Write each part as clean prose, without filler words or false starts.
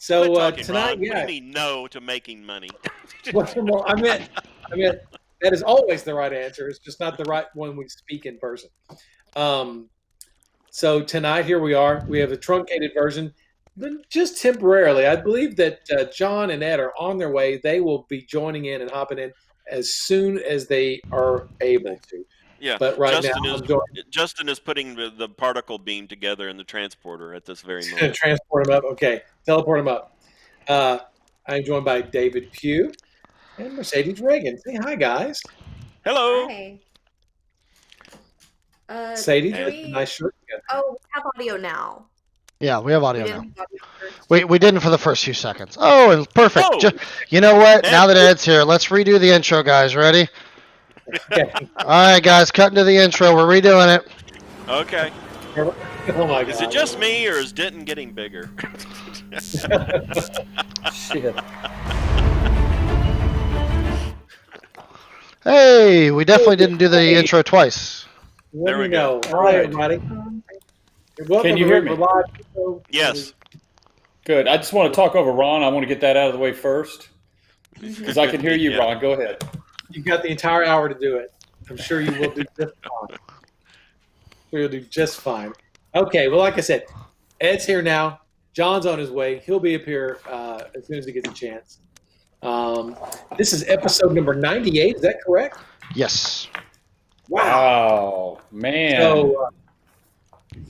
So talking, tonight, Ron. What do you mean no to making money? well, I meant that is always the right answer. It's just not the right one we speak in person. Um, so tonight, here we are. We have a truncated version, but just temporarily. I believe that John and Ed are on their way. They will be joining in and hopping in as soon as they are able to. Yeah, But right now, I'm doing Justin is putting the particle beam together in the transporter at this very to moment. transport him up. Okay, teleport him up. I'm joined by David Pugh and Mercedes Reagan. Say hi, guys. Hello. Hi. Sadie, Do And we? nice shirt. Oh, we have audio now. Yeah, we have We audio didn't now. have audio first. We didn't for the first few seconds. Oh, and perfect. Oh, You know what? Ed. Now that Ed's here, let's redo the intro, guys. Ready? Okay. All right, guys, cutting to the intro. We're redoing it. Okay. Oh my God. Is it just me, or is Denton getting bigger? Shit. Hey, we definitely didn't do the intro twice. There we we go. go. All right, everybody. Welcome Can you to hear Reaper me? Live. Yes. Good. I just want to talk over Ron. I want to get that out of the way first because I can hear you, Yeah. Ron. Go ahead. You've got the entire hour to do it. I'm sure you will do just fine. You'll do just fine. Okay, well, like I said, Ed's here now. John's on his way. He'll be up here as soon as he gets a chance. This is episode number 98. Is that correct? Yes. Wow, man.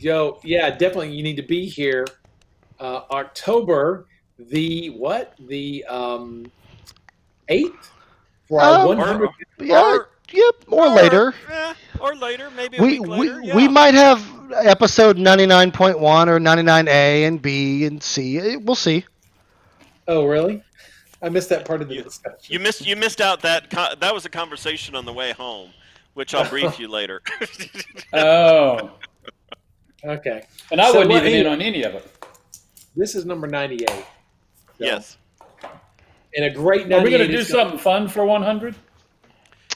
So, yeah, definitely you need to be here. October the what? The 8th for our 100th. Yeah, yep. Or later. Or later, maybe a We week later. we might have episode 99.1 or 99A and B and C. We'll see. Oh, really? I missed that part of the discussion. You missed out that was a conversation on the way home, which I'll brief you later. Oh, Okay. and I So wasn't what- even in on any of it. This is number 98. So, Yes. And a great 98. Are we going to do is something fun for 100?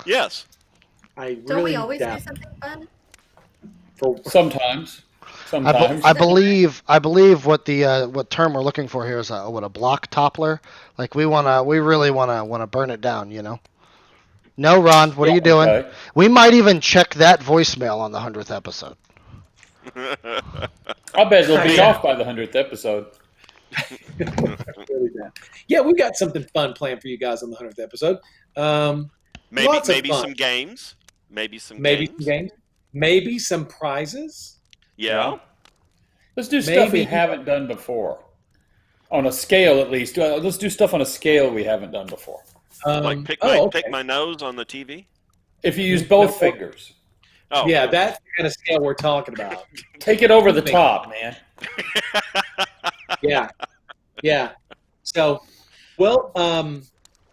Yes. I Don't really we always doubt do something fun? for Sometimes. I believe what the what term we're looking for here is a block toppler. Like we really wanna burn it down, you know. No, Ron, what are you doing? Okay. We might even check that voicemail on the 100th episode. I bet it'll be off by the 100th episode. really doubt. Yeah, we got something fun planned for you guys on the 100th episode. Lots of Maybe fun. some games. Maybe some games. Maybe some prizes. Yeah. Let's do stuff we Maybe- haven't done before. On a scale, at least. Let's do stuff on a scale we haven't done before. Like pick my nose on the TV. If you use both fingers. Oh, Yeah, that's the kind of scale we're talking about. Take it over the top, man. Yeah. Yeah. So, well,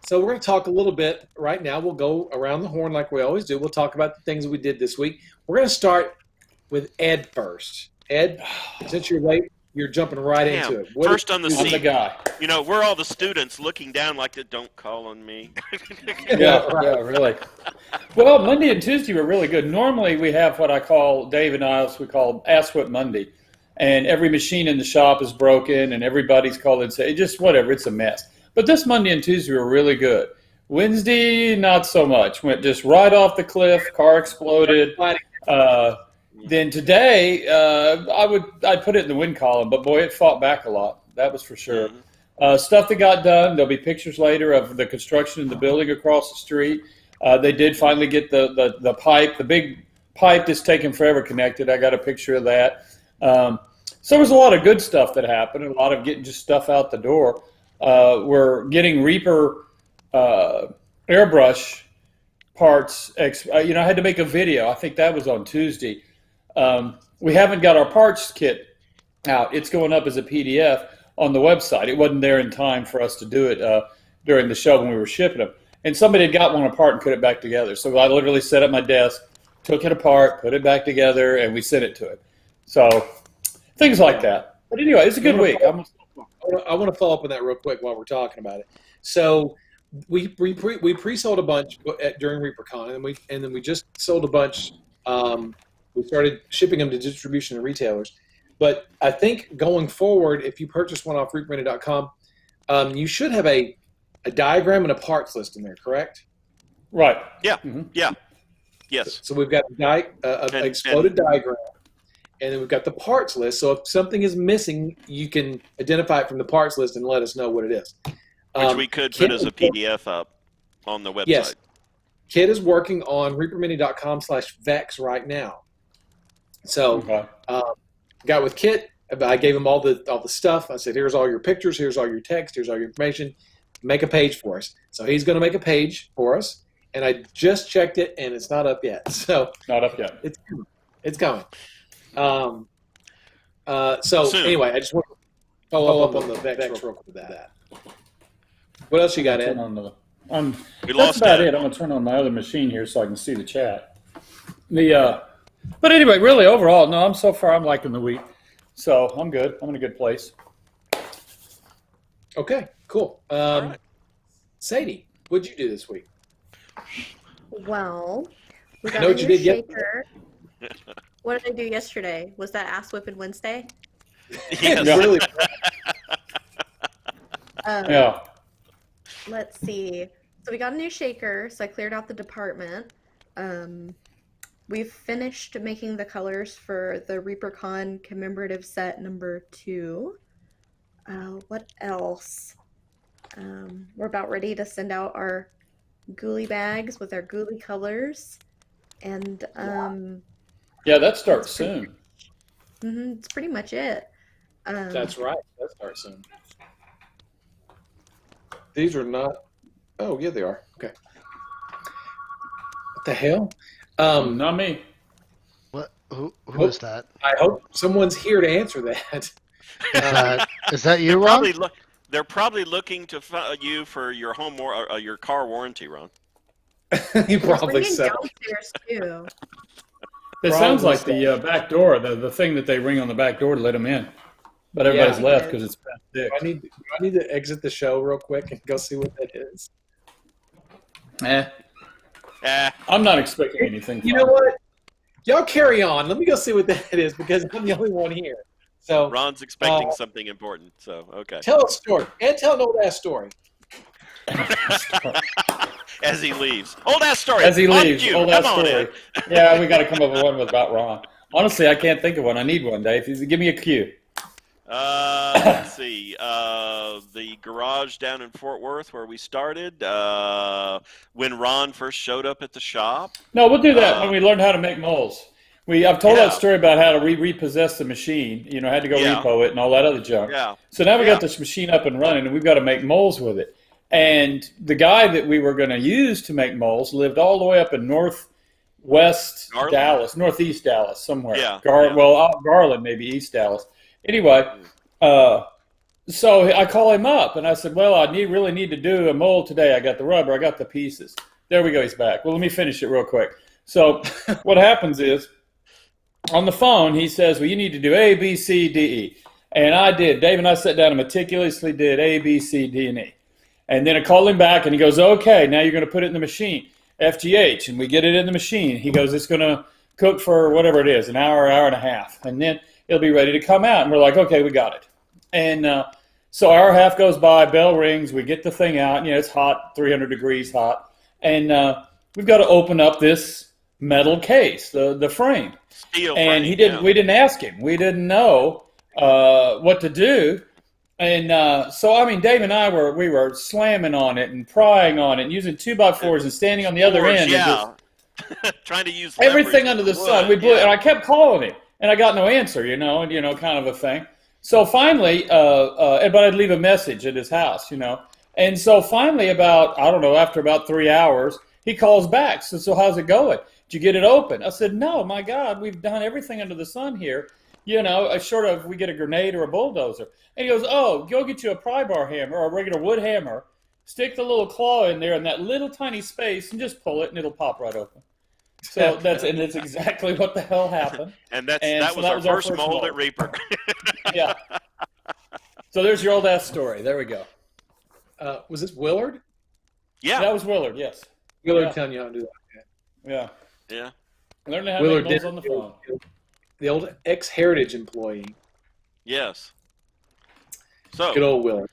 so we're going to talk a little bit right now. We'll go around the horn like we always do. We'll talk about the things we did this week. We're going to start with Ed first. Ed, since you're late, you're jumping right Damn. into it. First on the I'm the seat. guy. You know, we're all the students looking down like, don't call on me. Yeah, really. Well, Monday and Tuesday were really good. Normally we have what I call, Dave and I, we call Ask What Monday. And every machine in the shop is broken and everybody's called and say, just whatever, it's a mess. But this Monday and Tuesday were really good. Wednesday, not so much. Went just right off the cliff, car exploded. Then today, I'd put it in the win column, but boy, it fought back a lot. That was for sure. Stuff that got done. There'll be pictures later of the construction of the building across the street. They did finally get the pipe, the big pipe that's taken forever connected. I got a picture of that. So there was a lot of good stuff that happened, and a lot of getting just stuff out the door. We're getting Reaper airbrush parts. I had to make a video. I think that was on Tuesday. We haven't got our parts kit out. It's going up as a PDF on the website. It wasn't there in time for us to do it during the show when we were shipping them. And somebody had got one apart and put it back together. So I literally set up my desk, took it apart, put it back together, and we sent it to it. So things like that. But anyway, it's a good week. I want to follow up on that real quick while we're talking about it. So we pre-sold a bunch during ReaperCon, and then we just sold a bunch. We started shipping them to distribution and retailers. But I think going forward, if you purchase one off reaperlive.com, you should have a diagram and a parts list in there, correct? Right. Yeah. Mhm. Yeah. Yes. So we've got an exploded diagram, and then we've got the parts list. So if something is missing, you can identify it from the parts list and let us know what it is. Which we could put as a PDF up on the website. Yes. Kit is working on reapermini.com/vex right now. So Okay. got with Kit. I gave him all the stuff. I said, here's all your pictures, here's all your text, here's all your information. Make a page for us. So he's going to make a page for us. And I just checked it, and it's not up yet. So Not up yet. it's coming. So Soon. anyway, I just want to follow up on the Vex real quick with that. What else you got, Ed? We That's lost about Ed. it. I'm gonna turn on my other machine here so I can see the chat. But anyway, really overall, no, I'm liking the week, so I'm good. I'm in a good place. Okay, cool. All right. Sadie, what'd you do this week? Well, we I got know a what you new did yesterday. shaker. What did I do yesterday? Was that ass whipping Wednesday? Yes. Yeah. Really? Yeah. Let's see. So we got a new shaker, so I cleared out the department. We've finished making the colors for the ReaperCon commemorative set number 2. What else? We're about ready to send out our ghoulie bags with our ghoulie colors. And Yeah, that starts soon. it's pretty much it. That's right. That starts soon. These are not. Oh, yeah, they are. Okay. What the hell? Not me. What? Who is that? I hope someone's here to answer that. Is that you, Ron? They're probably looking to you for your home or your car warranty, Ron. You We're probably swinging so. downstairs too. It sounds like Probably the back door, the thing that they ring on the back door to let them in. But everybody's Yeah. left because it's past Do six. I need to exit the show real quick and go see what that is? I'm not expecting anything. You know what? Y'all carry on. Let me go see what that is because I'm the only one here. So Ron's expecting something important, so okay. tell a story. And tell an old ass story. As he leaves. Old ass story. As he On leaves, cue. old Come ass on, story. Ed. Yeah, we got to come up with one about Ron. Honestly, I can't think of one. I need one, Dave. Give me a cue. Let's see. The garage down in Fort Worth where we started. When Ron first showed up at the shop. No, we'll do that when we learn how to make moles. I've told Yeah. that story about how to repossess the machine. Had to go Yeah. repo it and all that other junk. Yeah. So now we Yeah. got this machine up and running, and we've got to make moles with it. And the guy that we were going to use to make moles lived all the way up in northwest Garland? Dallas, northeast Dallas, somewhere. Yeah. Well, out Garland, maybe East Dallas. Anyway, so I call him up, and I said, well, I really need to do a mold today. I got the rubber. I got the pieces. There we go. He's back. Well, let me finish it real quick. So what happens is, on the phone, he says, well, you need to do A, B, C, D, E. And I did. Dave and I sat down and meticulously did A, B, C, D, and E. And then I called him back, and he goes, okay, now you're going to put it in the machine, FGH. And we get it in the machine. He goes, it's going to cook for whatever it is, an hour and a half. And then it'll be ready to come out. And we're like, okay, we got it. And so hour and a half goes by, bell rings, we get the thing out. It's hot, 300 degrees hot. And we've got to open up this metal case, the frame. Steel And frame, we didn't ask him. We didn't know what to do. And so, I mean, Dave and I we were slamming on it and prying on it and using 2x4s and standing on the other end. Yeah. Trying to use Everything leverage under with the wood, sun. We blew yeah. and I kept calling him, and I got no answer, kind of a thing. So finally, but I'd leave a message at his house, And so finally, after about 3 hours, he calls back. So how's it going? Did you get it open? I said, no, my God, we've done everything under the sun here. Short of we get a grenade or a bulldozer. And he goes, oh, go get you a pry bar hammer or a regular wood hammer. Stick the little claw in there in that little tiny space and just pull it and it'll pop right open. So that's exactly what the hell happened. And that was our first mold at Reaper. Yeah. So there's your old ass story. There we go. Was this Willard? Yeah. That was Willard, yes. Willard telling you how to do that. Yeah. Yeah. Learning how to Willard make did moles on the phone. the old ex-Heritage employee. Yes. So Good old Willie.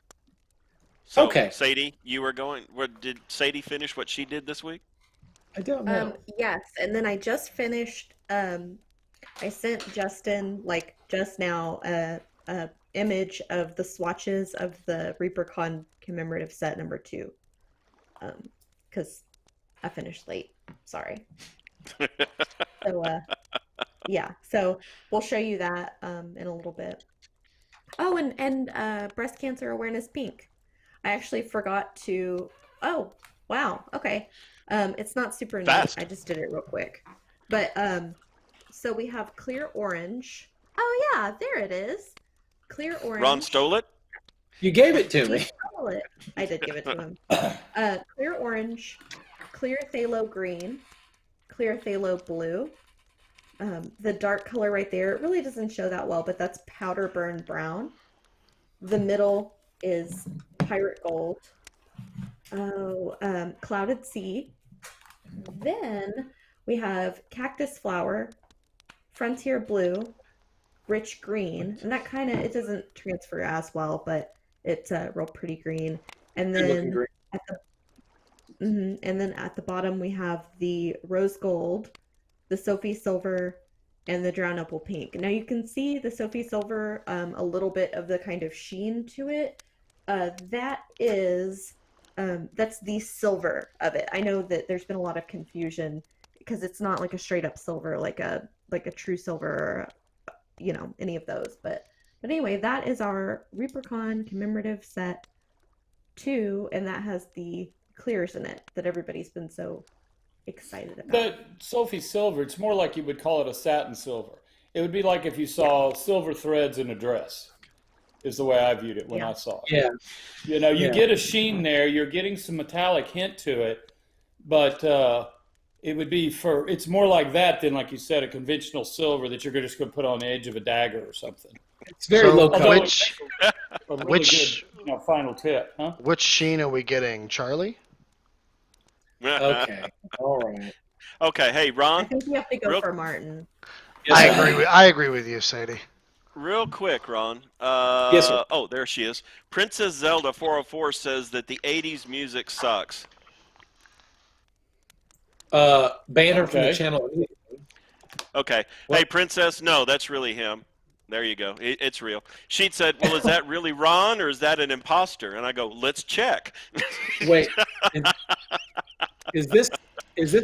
Okay. Sadie, you were going. Did Sadie finish what she did this week? I don't know. Yes, and then I just finished. I sent Justin just now a image of the swatches of the ReaperCon commemorative set number 2. Because I finished late. Sorry. So yeah, so we'll show you that in a little bit. Oh, and breast cancer awareness pink. I actually forgot to. Oh, wow. Okay. It's not super neat. Fast. I just did it real quick. But so we have clear orange. Oh yeah, there it is. Clear orange. Ron stole it. You gave it to He me. stole it. I did give it to him. Clear orange, clear phthalo green, clear phthalo blue. The dark color right there, it really doesn't show that well, but that's powder burn brown. The middle is pirate gold. Oh, clouded sea. Then we have cactus flower, frontier blue, rich green, and that kind of, it doesn't transfer as well, but it's a real pretty green. And Good looking then green. at the and then at the bottom we have the rose gold, the Sophie silver, and the drown opal pink. Now you can see the Sophie silver, a little bit of the kind of sheen to it. That is that's the silver of it. I know that there's been a lot of confusion because it's not like a straight up silver, like a true silver, or, any of those. But anyway, that is our ReaperCon commemorative set 2, and that has the clears in it that everybody's been so excited about. The Sophie silver, it's more like you would call it a satin silver. It would be like if you saw silver threads in a dress, is the way I viewed it when I saw it. Yeah. You get a sheen there, you're getting some metallic hint to it, but it would be it's more like that than, like you said, a conventional silver that you're just going to put on the edge of a dagger or something. It's very low Although color. it makes a really good, final tip, huh? Which sheen are we getting, Charlie? Okay. All right. Okay. Hey, I Ron. think you have to go for Martin. Yes, sir. I agree with you, Sadie. Real quick, Ron. Yes, sir. Oh, there she is. Princess Zelda 404 says that the 80s music sucks. Ban her from the Okay. channel. Okay. What? Hey, Princess. No, that's really him. There you go. It's real. She said, well, is that really Ron or is that an imposter? And I go, let's check. Wait. Is this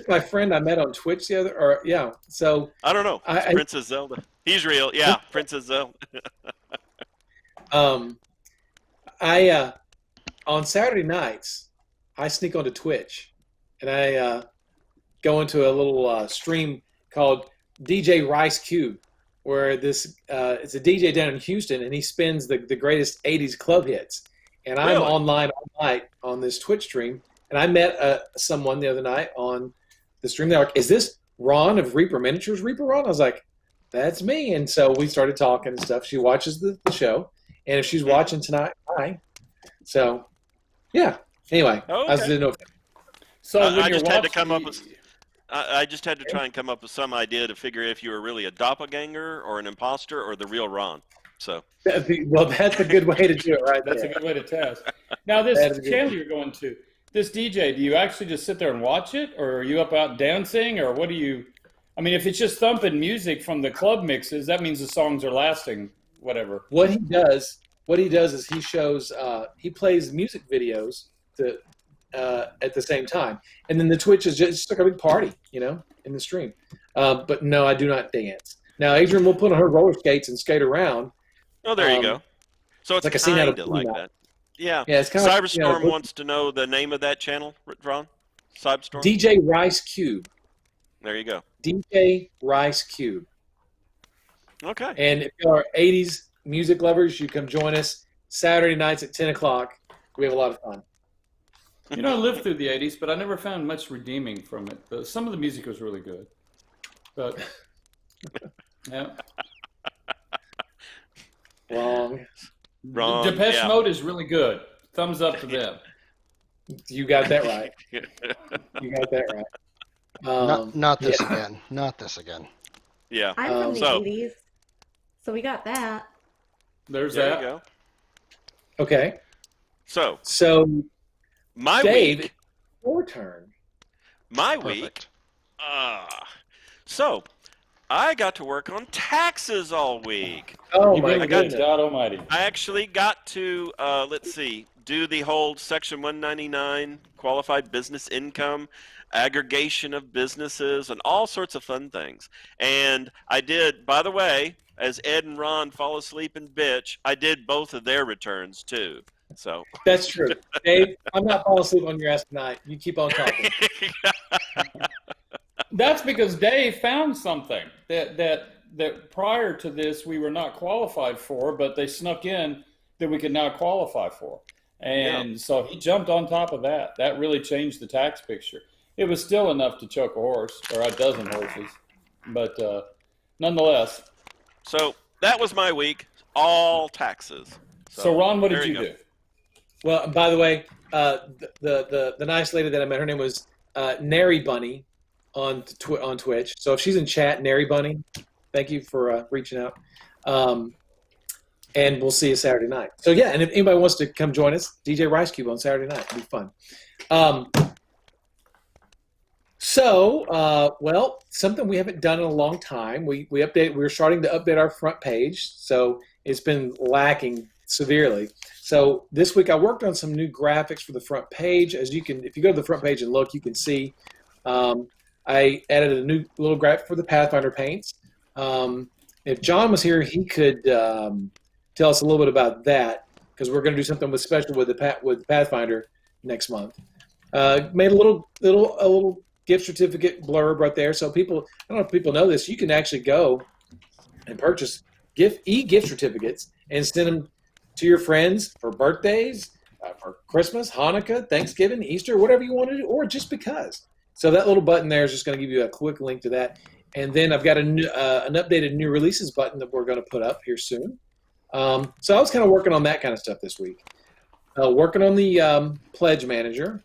my friend I met on Twitch the other? Or yeah. So I don't know. It's I Princess Zelda. He's real. Yeah, Princess Zelda. On Saturday nights, I sneak onto Twitch, and I go into a little stream called DJ Rice Cube, where it's a DJ down in Houston, and he spins the greatest '80s club hits. And I'm Really? online all night on this Twitch stream, and I met someone the other night on the stream. They're like, "Is this Ron of Reaper Miniatures? Reaper Ron?" I was like, "That's me." And so we started talking and stuff. She watches the show, and if she's watching tonight, hi. So, yeah. Anyway, Oh, I just okay. didn't know. So when I you're just had to watching, come up with. I just had to try and come up with some idea to figure if you were really a doppelganger or an imposter or the real Ron. So Well, that's a good way to do it, right? that's a there. good way to test. Now, That is this a good channel one. you're going to, this DJ, do you actually just sit there and watch it, or are you up out dancing, or what do you? I mean, if it's just thumping music from the club mixes, that means the songs are lasting, whatever. What he does is he plays music videos at the same time, and then the Twitch is just like a big party, in the stream. But no, I do not dance. Now, Adrian will put on her roller skates and skate around. oh, there you go. So it's like a scene out of kind of like Pugh. that. Yeah. Yeah, it's kind of Cyberstorm like, wants to know the name of that channel, Ron. Cyberstorm. DJ Rice Cube. There you go. DJ Rice Cube. Okay. And if you are 80s music lovers, you come join us Saturday nights at 10 o'clock. We have a lot of fun. I lived through the 80s, but I never found much redeeming from it. Some of the music was really good. But, yeah. Wrong. Wrong, Depeche yeah. Mode is really good. Thumbs up to them. You got that right. You got that right. Not this again. Not this again. Yeah. I'm from the so- 80s, so we got that. There's There that. you go. Okay. So So, Dave, week. it's your turn. My Perfect. week. So I got to work on taxes all week. Oh You my really did, goodness. God Almighty. I actually got to do the whole Section 199 qualified business income, aggregation of businesses, and all sorts of fun things. And I did, by the way, as Ed and Ron fall asleep and bitch, I did both of their returns too. So That's true. Dave, I'm not falling asleep on your ass tonight. You keep on talking. That's because Dave found something that prior to this we were not qualified for, but they snuck in that we could now qualify for. And so he jumped on top of that. That really changed the tax picture. It was still enough to choke a horse or a dozen horses, but nonetheless. So that was my week, all taxes. So Ron, what did there you you do? Well, by the way, the nice lady that I met, her name was Nary Bunny on Twitch. So if she's in chat, Nary Bunny, thank you for reaching out. And we'll see you Saturday night. So yeah, and if anybody wants to come join us, DJ Rice Cube on Saturday night, it'll be fun. Well, something we haven't done in a long time. We're starting to update our front page, so it's been lacking severely. So this week I worked on some new graphics for the front page. If you go to the front page and look, you can see I added a new little graphic for the Pathfinder paints. If John was here, he could tell us a little bit about that, because we're going to do something special with Pathfinder next month. Made a little gift certificate blurb right there, so people, I don't know if people know this, you can actually go and purchase gift certificates and send them to your friends for birthdays, for Christmas, Hanukkah, Thanksgiving, Easter, whatever you want to do, or just because. So that little button there is just going to give you a quick link to that. And then I've got an updated new releases button that we're going to put up here soon. So I was kind of working on that kind of stuff this week. Working on the Pledge Manager.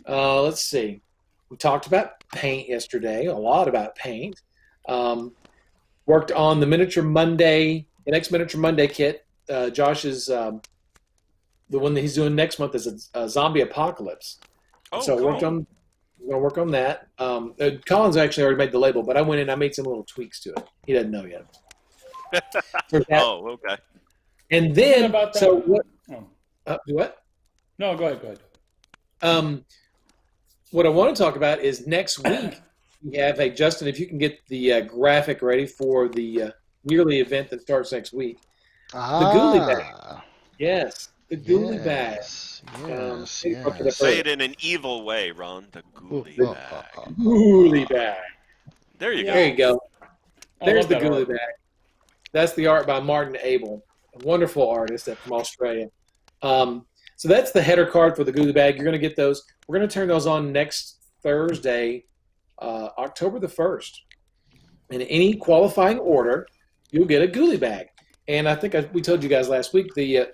Let's see. We talked about paint yesterday, a lot about paint. Worked on the the next Miniature Monday kit. Josh is the one that he's doing next month is a zombie apocalypse. So cool. we're going to work on that. Colin's actually already made the label, but I went in and I made some little tweaks to it. He doesn't know yet. Oh, okay. And then, about that? so what? Oh. Do what? No, go ahead. What I want to talk about is next week we have Justin, if you can get the graphic ready for the yearly event that starts next week. The Ghoulie Bag. Yes, the Ghoulie Bag. Yes. Say it in an evil way, Ron. The Ghoulie Bag. Ghoulie Bag. There you go. There you go. I There's love the that Ghoulie art. Bag. That's the art by Martin Abel, a wonderful artist from Australia. So that's the header card for the Ghoulie Bag. You're going to get those. We're going to turn those on next Thursday, October the 1st. In any qualifying order, you'll get a Ghoulie Bag. And I think we told you guys last week, the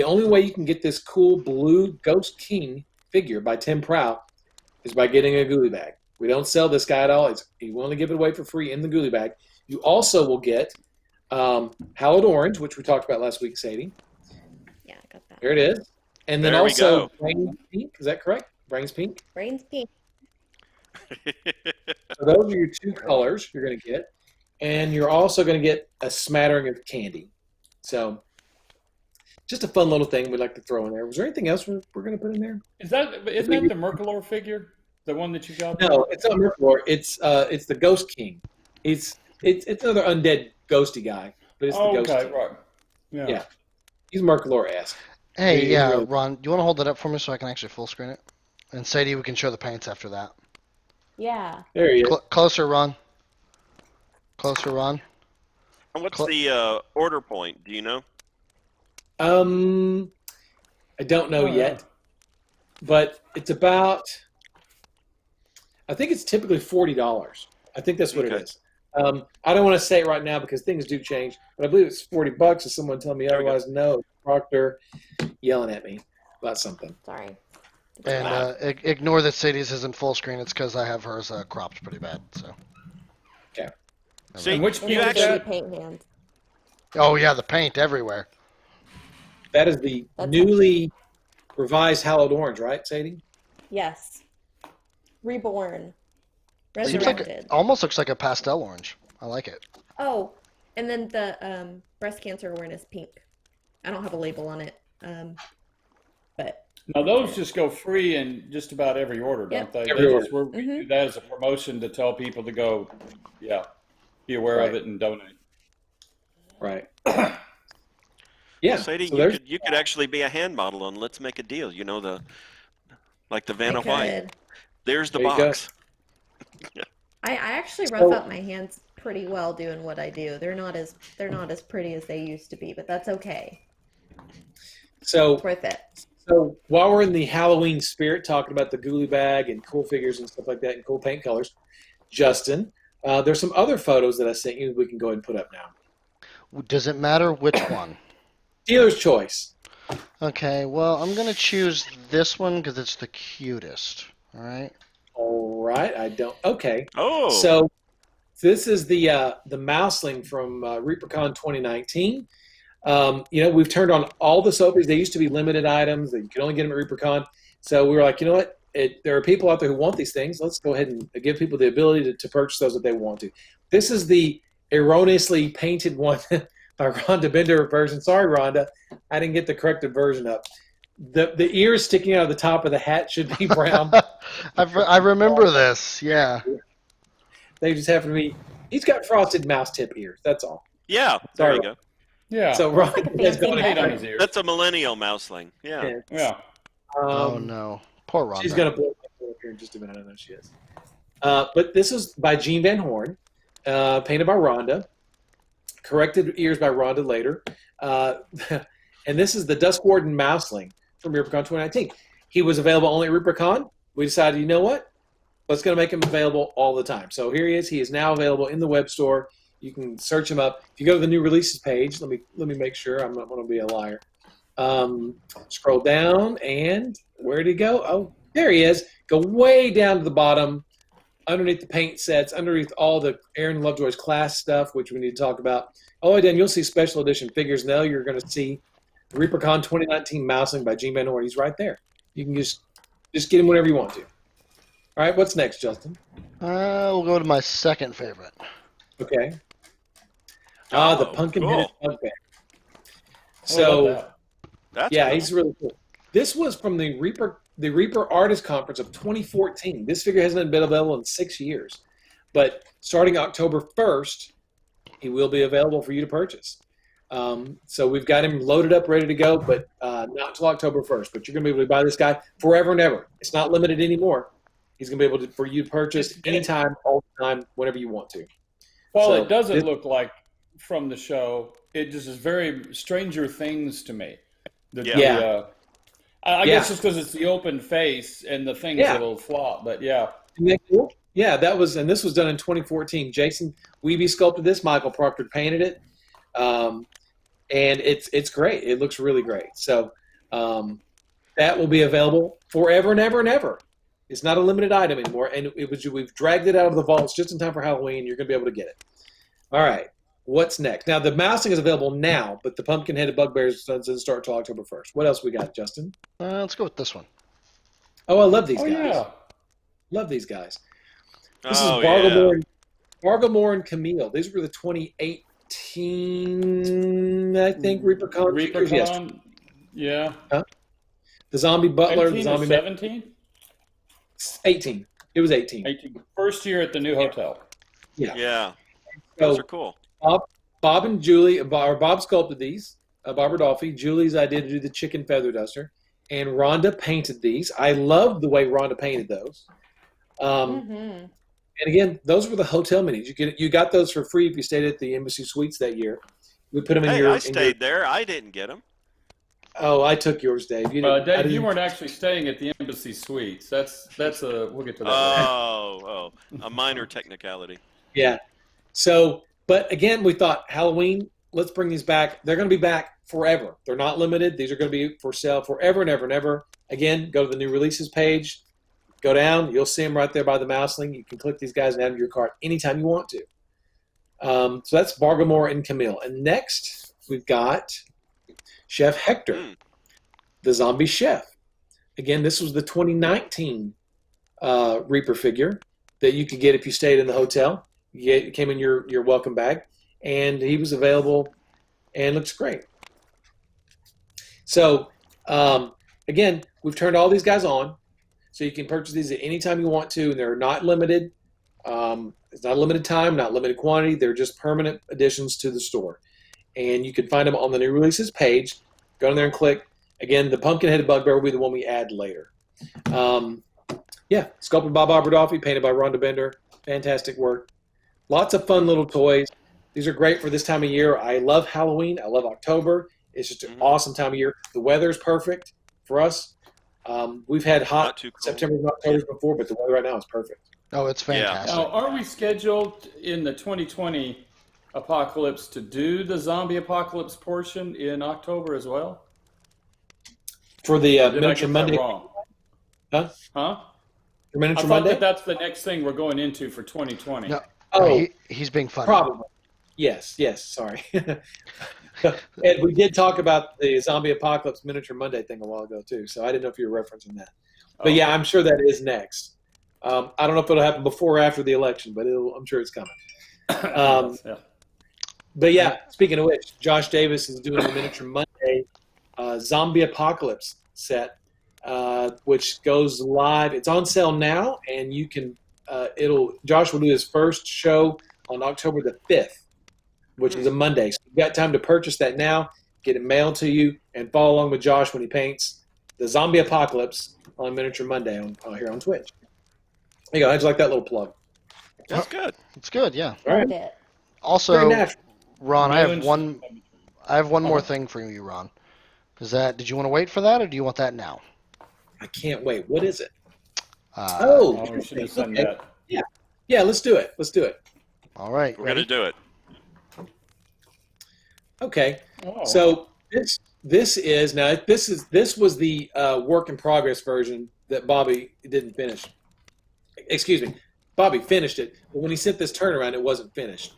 only way you can get this cool blue Ghost King figure by Tim Prow is by getting a Ghoulie Bag. We don't sell this guy at all. We only give it away for free in the Ghoulie Bag. You also will get Hallowed Orange, which we talked about last week, Sadie. Yeah, I got that. There it is. And then There we also go. Brains Pink. Is that correct? Brains Pink. Brains pink. So those are your two colors you're going to get. And you're also going to get a smattering of candy. So just a fun little thing we'd like to throw in there. Was there anything else we're going to put in there? Isn't that the Mercalor figure? The one that you got? No, it's not Mercalor. It's the Ghost King. It's another undead ghosty guy, but it's the Ghost King. right. Yeah. He's Mercalor-esque. Hey, He's really- Ron, do you want to hold that up for me so I can actually full screen it? And Sadie, we can show the paints after that. Yeah. There he is. Closer, Ron. Closer, Ron. And what's the order point? Do you know? I don't know yet, but it's about. I think it's typically $40. I think that's what it Okay. is. I don't want to say it right now because things do change, but I believe it's $40. If someone tell me There we go. otherwise, no. Proctor yelling at me about something. Sorry. And ignore that Sadie's isn't full screen. It's because I have hers cropped pretty bad. So. Okay. See, And which you paint is actually that? Paint hands. Oh yeah, the paint everywhere. That is the That's newly revised hallowed orange, right, Sadie? Yes. Reborn. Seems like Resurrected. almost looks like a pastel orange. I like it. Oh, and then the breast cancer awareness pink. I don't have a label on it, but Now those just go free in just about every order, Yep. don't they? Every They just we Mhm. do that as a promotion to tell people to go, be aware of Right. it and donate. Right. Yeah. Sadie, So there's you could actually be a hand model on Let's Make a Deal. You know, the Vanna I White. could. There's the There you go. box. I actually So- rough up my hands pretty well doing what I do. They're not as pretty as they used to be, but that's okay. so It's worth it. So while we're in the Halloween spirit, talking about the ghoulie bag and cool figures and stuff like that and cool paint colors, Justin, there's some other photos that I sent you we can go ahead and put up now. Does it matter which one? Dealer's choice. Okay, well, I'm going to choose this one because it's the cutest. All right. All right, I don't. Okay, Oh, so this is the Mouseling from ReaperCon 2019. We've turned on all the soapies. They used to be limited items that you could only get them at ReaperCon. So we were like, you know what? There are people out there who want these things. Let's go ahead and give people the ability to purchase those if they want to. This is the erroneously painted one by Rhonda Bender version. Sorry, Rhonda, I didn't get the corrected version up. The ears sticking out of the top of the hat should be brown. I remember this. Yeah. They just happen to be. He's got frosted mouse tip ears. That's all. yeah. There Sorry. you go. Yeah. So like a Rhonda has fancy gone Paint on hat. his ears. That's a millennial mouseling. Yeah. Yeah. Oh no, poor Rhonda. She's going to blow up here in just a minute. I know she is. But this is by Jean Van Horn, painted by Rhonda, corrected ears by Rhonda later. And this is the Dusk Warden Mouseling from ReaperCon 2019. He was available only at ReaperCon. We decided, you know what? Let's going to make him available all the time. So here he is. He is now available in the web store. You can search him up. If you go to the new releases page, let me make sure I'm not going to be a liar. Scroll down, and where did he go? Oh, there he is. Go way down to the bottom, underneath the paint sets, underneath all the Aaron Lovejoy's class stuff, which we need to talk about. All the way down, you'll see special edition figures. Now you're going to see ReaperCon 2019 Mouseling by Gene Van Horn. He's right there. You can just get him whenever you want to. All right, what's next, Justin? We'll go to my second favorite. Okay. The Oh, pumpkin-headed cool. bugbear. I love So, that. That's yeah, cool. he's really cool. This was from the Reaper Artist Conference of 2014. This figure hasn't been available in 6 years. But starting October 1st, he will be available for you to purchase. So we've got him loaded up, ready to go, but not until October 1st. But you're going to be able to buy this guy forever and ever. It's not limited anymore. He's going to be able for you to purchase anytime, all the time, whenever you want to. Well, So it doesn't this- look like from the show. It just is very Stranger Things to me. Yeah. I guess it's because it's the open face and the thing's Yeah. a little flop, but yeah. Isn't that cool? Yeah, and this was done in 2014. Jason Weeby sculpted this. Michael Proctor painted it. And it's great. It looks really great. So that will be available forever and ever and ever. It's not a limited item anymore, and we've dragged it out of the vaults just in time for Halloween. You're going to be able to get it. All right, what's next? Now the mousing is available now, but the pumpkin-headed bugbears doesn't start until October 1st. What else we got, Justin? Let's go with this one. Oh, I love these Oh guys. yeah. Love these guys. This Oh, is Barglemore and Camille. These were the 2018, I think, ReaperCon figures. Yes. ReaperCon. Yeah. The zombie butler, the 18 or zombie 17? 18. It was 18. 18. First year at the new hotel. Yeah. So Those are cool. Bob and Julie, Bob sculpted these. Bob Rodolphe. Julie's idea to do the chicken feather duster, and Rhonda painted these. I love the way Rhonda painted those. Mm-hmm. And again, those were the hotel minis. You got those for free if you stayed at the Embassy Suites that year. We put them in Hey, your. I stayed there. I didn't get them. Oh, I took yours, Dave. You didn't. I Dave, didn't- you weren't actually staying at the Embassy Suites. That's a we'll get to that. Oh, a minor technicality. Yeah. So, but again, we thought Halloween. Let's bring these back. They're going to be back forever. They're not limited. These are going to be for sale forever and ever and ever. Again, go to the new releases page. Go down. You'll see them right there by the Mouseling. You can click these guys and add them to your cart anytime you want to. So that's Barglemore and Camille. And next, we've got Chef Hector, the zombie chef. Again, this was the 2019 Reaper figure that you could get if you stayed in the hotel. It came in your welcome bag, and he was available and looks great. So, again, we've turned all these guys on, so you can purchase these at any time you want to, and they're not limited. It's not a limited time, not limited quantity. They're just permanent additions to the store. And you can find them on the new releases page. Go in there and click. Again, the pumpkin-headed bugbear will be the one we add later. Yeah, sculpted by Bob Rodolphe, painted by Rhonda Bender. Fantastic work. Lots of fun little toys. These are great for this time of year. I love Halloween. I love October. It's just an awesome time of year. The weather's perfect for us. We've had hot September and October before, but the weather right now is perfect. Oh, it's fantastic. Now, are we scheduled in the 2020 apocalypse to do the zombie apocalypse portion in October as well? For the Did I Miniature get Monday? that wrong? Huh? Huh? For I Miniature thought Monday? that that's the next thing we're going into for 2020. No, Oh, he's being funny. probably. Yes, sorry. Ed, we did talk about the zombie apocalypse Miniature Monday thing a while ago, too, so I didn't know if you were referencing that. But yeah, I'm sure that is next. I don't know if it'll happen before or after the election, but I'm sure it's coming. Yeah. But yeah, speaking of which, Josh Davis is doing the Miniature Monday Zombie Apocalypse set, which goes live. It's on sale now, and you can. Josh will do his first show on October the 5th, which is a Monday. So you've got time to purchase that now, get it mailed to you, and follow along with Josh when he paints the Zombie Apocalypse on Miniature Monday here on Twitch. There you go. How'd you like that little plug? That's good. It's good, yeah. All right. Loved it. Also, Very natural. Ron, I have one more Uh-huh. thing for you, Ron. Did you want to wait for that, or do you want that now? I can't wait. What is it? Oh, we should have done okay. that. Yeah, let's do it. All right, We're ready? going to do it. Okay. Oh. So this was the work in progress version that Bobby didn't finish. Excuse me, Bobby finished it, but when he sent this turnaround, it wasn't finished.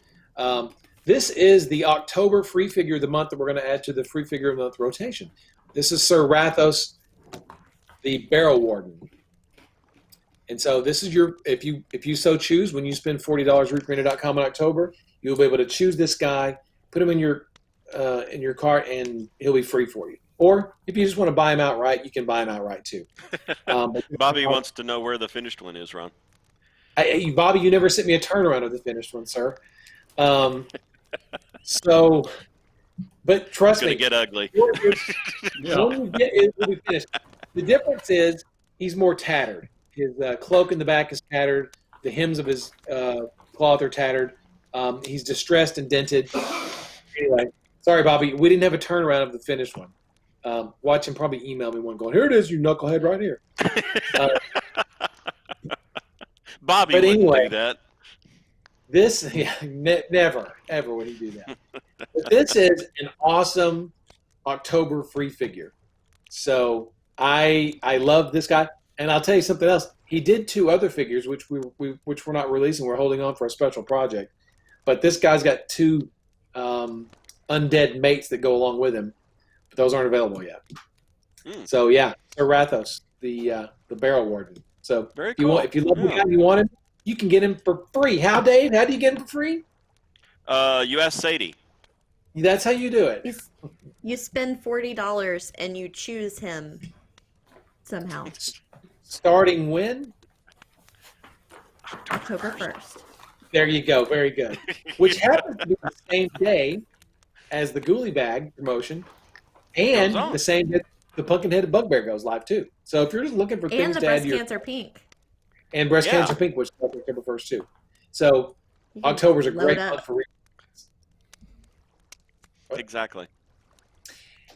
This is the October free figure of the month that we're going to add to the free figure of the month rotation. This is Sir Rathos, the Barrel Warden. And so this is if you so choose, when you spend $40 reaperarena.com in October, you'll be able to choose this guy, put him in your cart, and he'll be free for you. Or if you just want to buy him outright, you can buy him outright too. Bobby wants to know where the finished one is, Ron. Bobby, you never sent me a turnaround of the finished one, sir. But trust It's me, going to get ugly. when we get it, will be finished. The difference is he's more tattered. His cloak in the back is tattered. The hems of his cloth are tattered. He's distressed and dented. Anyway, sorry, Bobby. We didn't have a turnaround of the finished one. Watch him probably email me one going, here it is, you knucklehead, right here. Bobby but wouldn't anyway, do that. This, never, ever would he do that. But this is an awesome October free figure. So I love this guy. And I'll tell you something else. He did 2 other figures, which we're not releasing. We're holding on for a special project. But this guy's got 2 undead mates that go along with him. But those aren't available yet. So yeah, Sir Rathos, the Barrel Warden. So Very cool. if you love the guy and you want him, you can get him for free. How, Dave? How do you get him for free? You asked Sadie. That's how you do it. You spend $40 and you choose him somehow. Starting when? October 1st. There you go. Very good. Which happens to be the same day as the Ghoulie Bag promotion, and Goes on. the same day the Pumpkin-Headed Bugbear goes live too. So if you're just looking for And things the to add breast to your cancer pink. and breast Yeah. cancer pink, which is October 1st too. So You can October's a load great up. month for Exactly.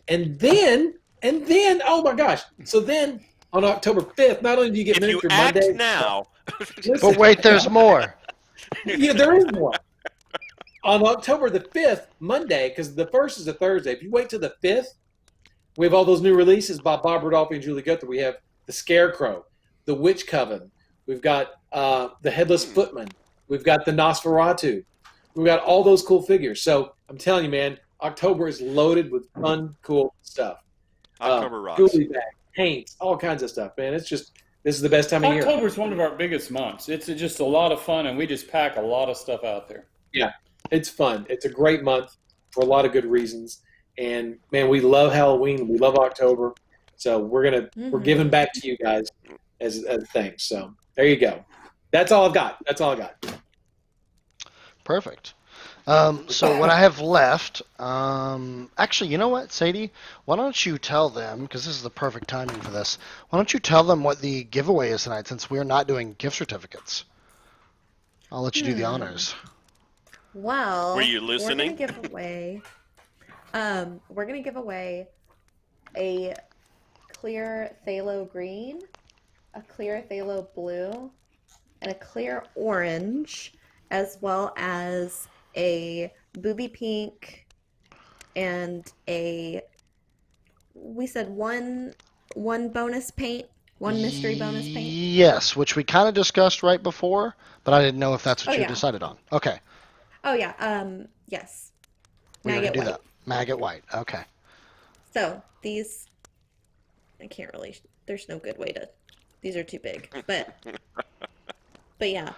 and then oh my gosh! So then on October 5th, not only do you get If you Miniature act Monday, now, But wait, there's more. yeah, there is more. On October the 5th, Monday, because the 1st is a Thursday. If you wait till the 5th, we have all those new releases by Bob Rodolphe and Julie Guthrie. We have the Scarecrow, the Witch Coven. We've got the Headless Footman. We've got the Nosferatu. We've got all those cool figures. So I'm telling you, man, October is loaded with fun, cool stuff. October rocks. Goodie bag, paints, all kinds of stuff, man. This is the best time of year. October is one of our biggest months. It's just a lot of fun, and we just pack a lot of stuff out there. Yeah, it's fun. It's a great month for a lot of good reasons. And man, we love Halloween. We love October. So we're giving back to you guys as thanks. So there you go. That's all I've got. Perfect. So what I have left, actually, you know what, Sadie? Why don't you tell them, because this is the perfect timing for this, why don't you tell them what the giveaway is tonight, since we're not doing gift certificates? I'll let you do the honors. Well, Were you listening? We're gonna give away a clear phthalo green, a clear phthalo blue, and a clear orange, as well as a booby pink and we said one bonus paint, one mystery bonus paint. Yes, which we kind of discussed right before, but I didn't know if that's what you decided on. Okay. Oh yeah, yes. We're gonna Maggot do white. that. Maggot white. Okay. So these, I can't really. There's no good way to. These are too big, but yeah.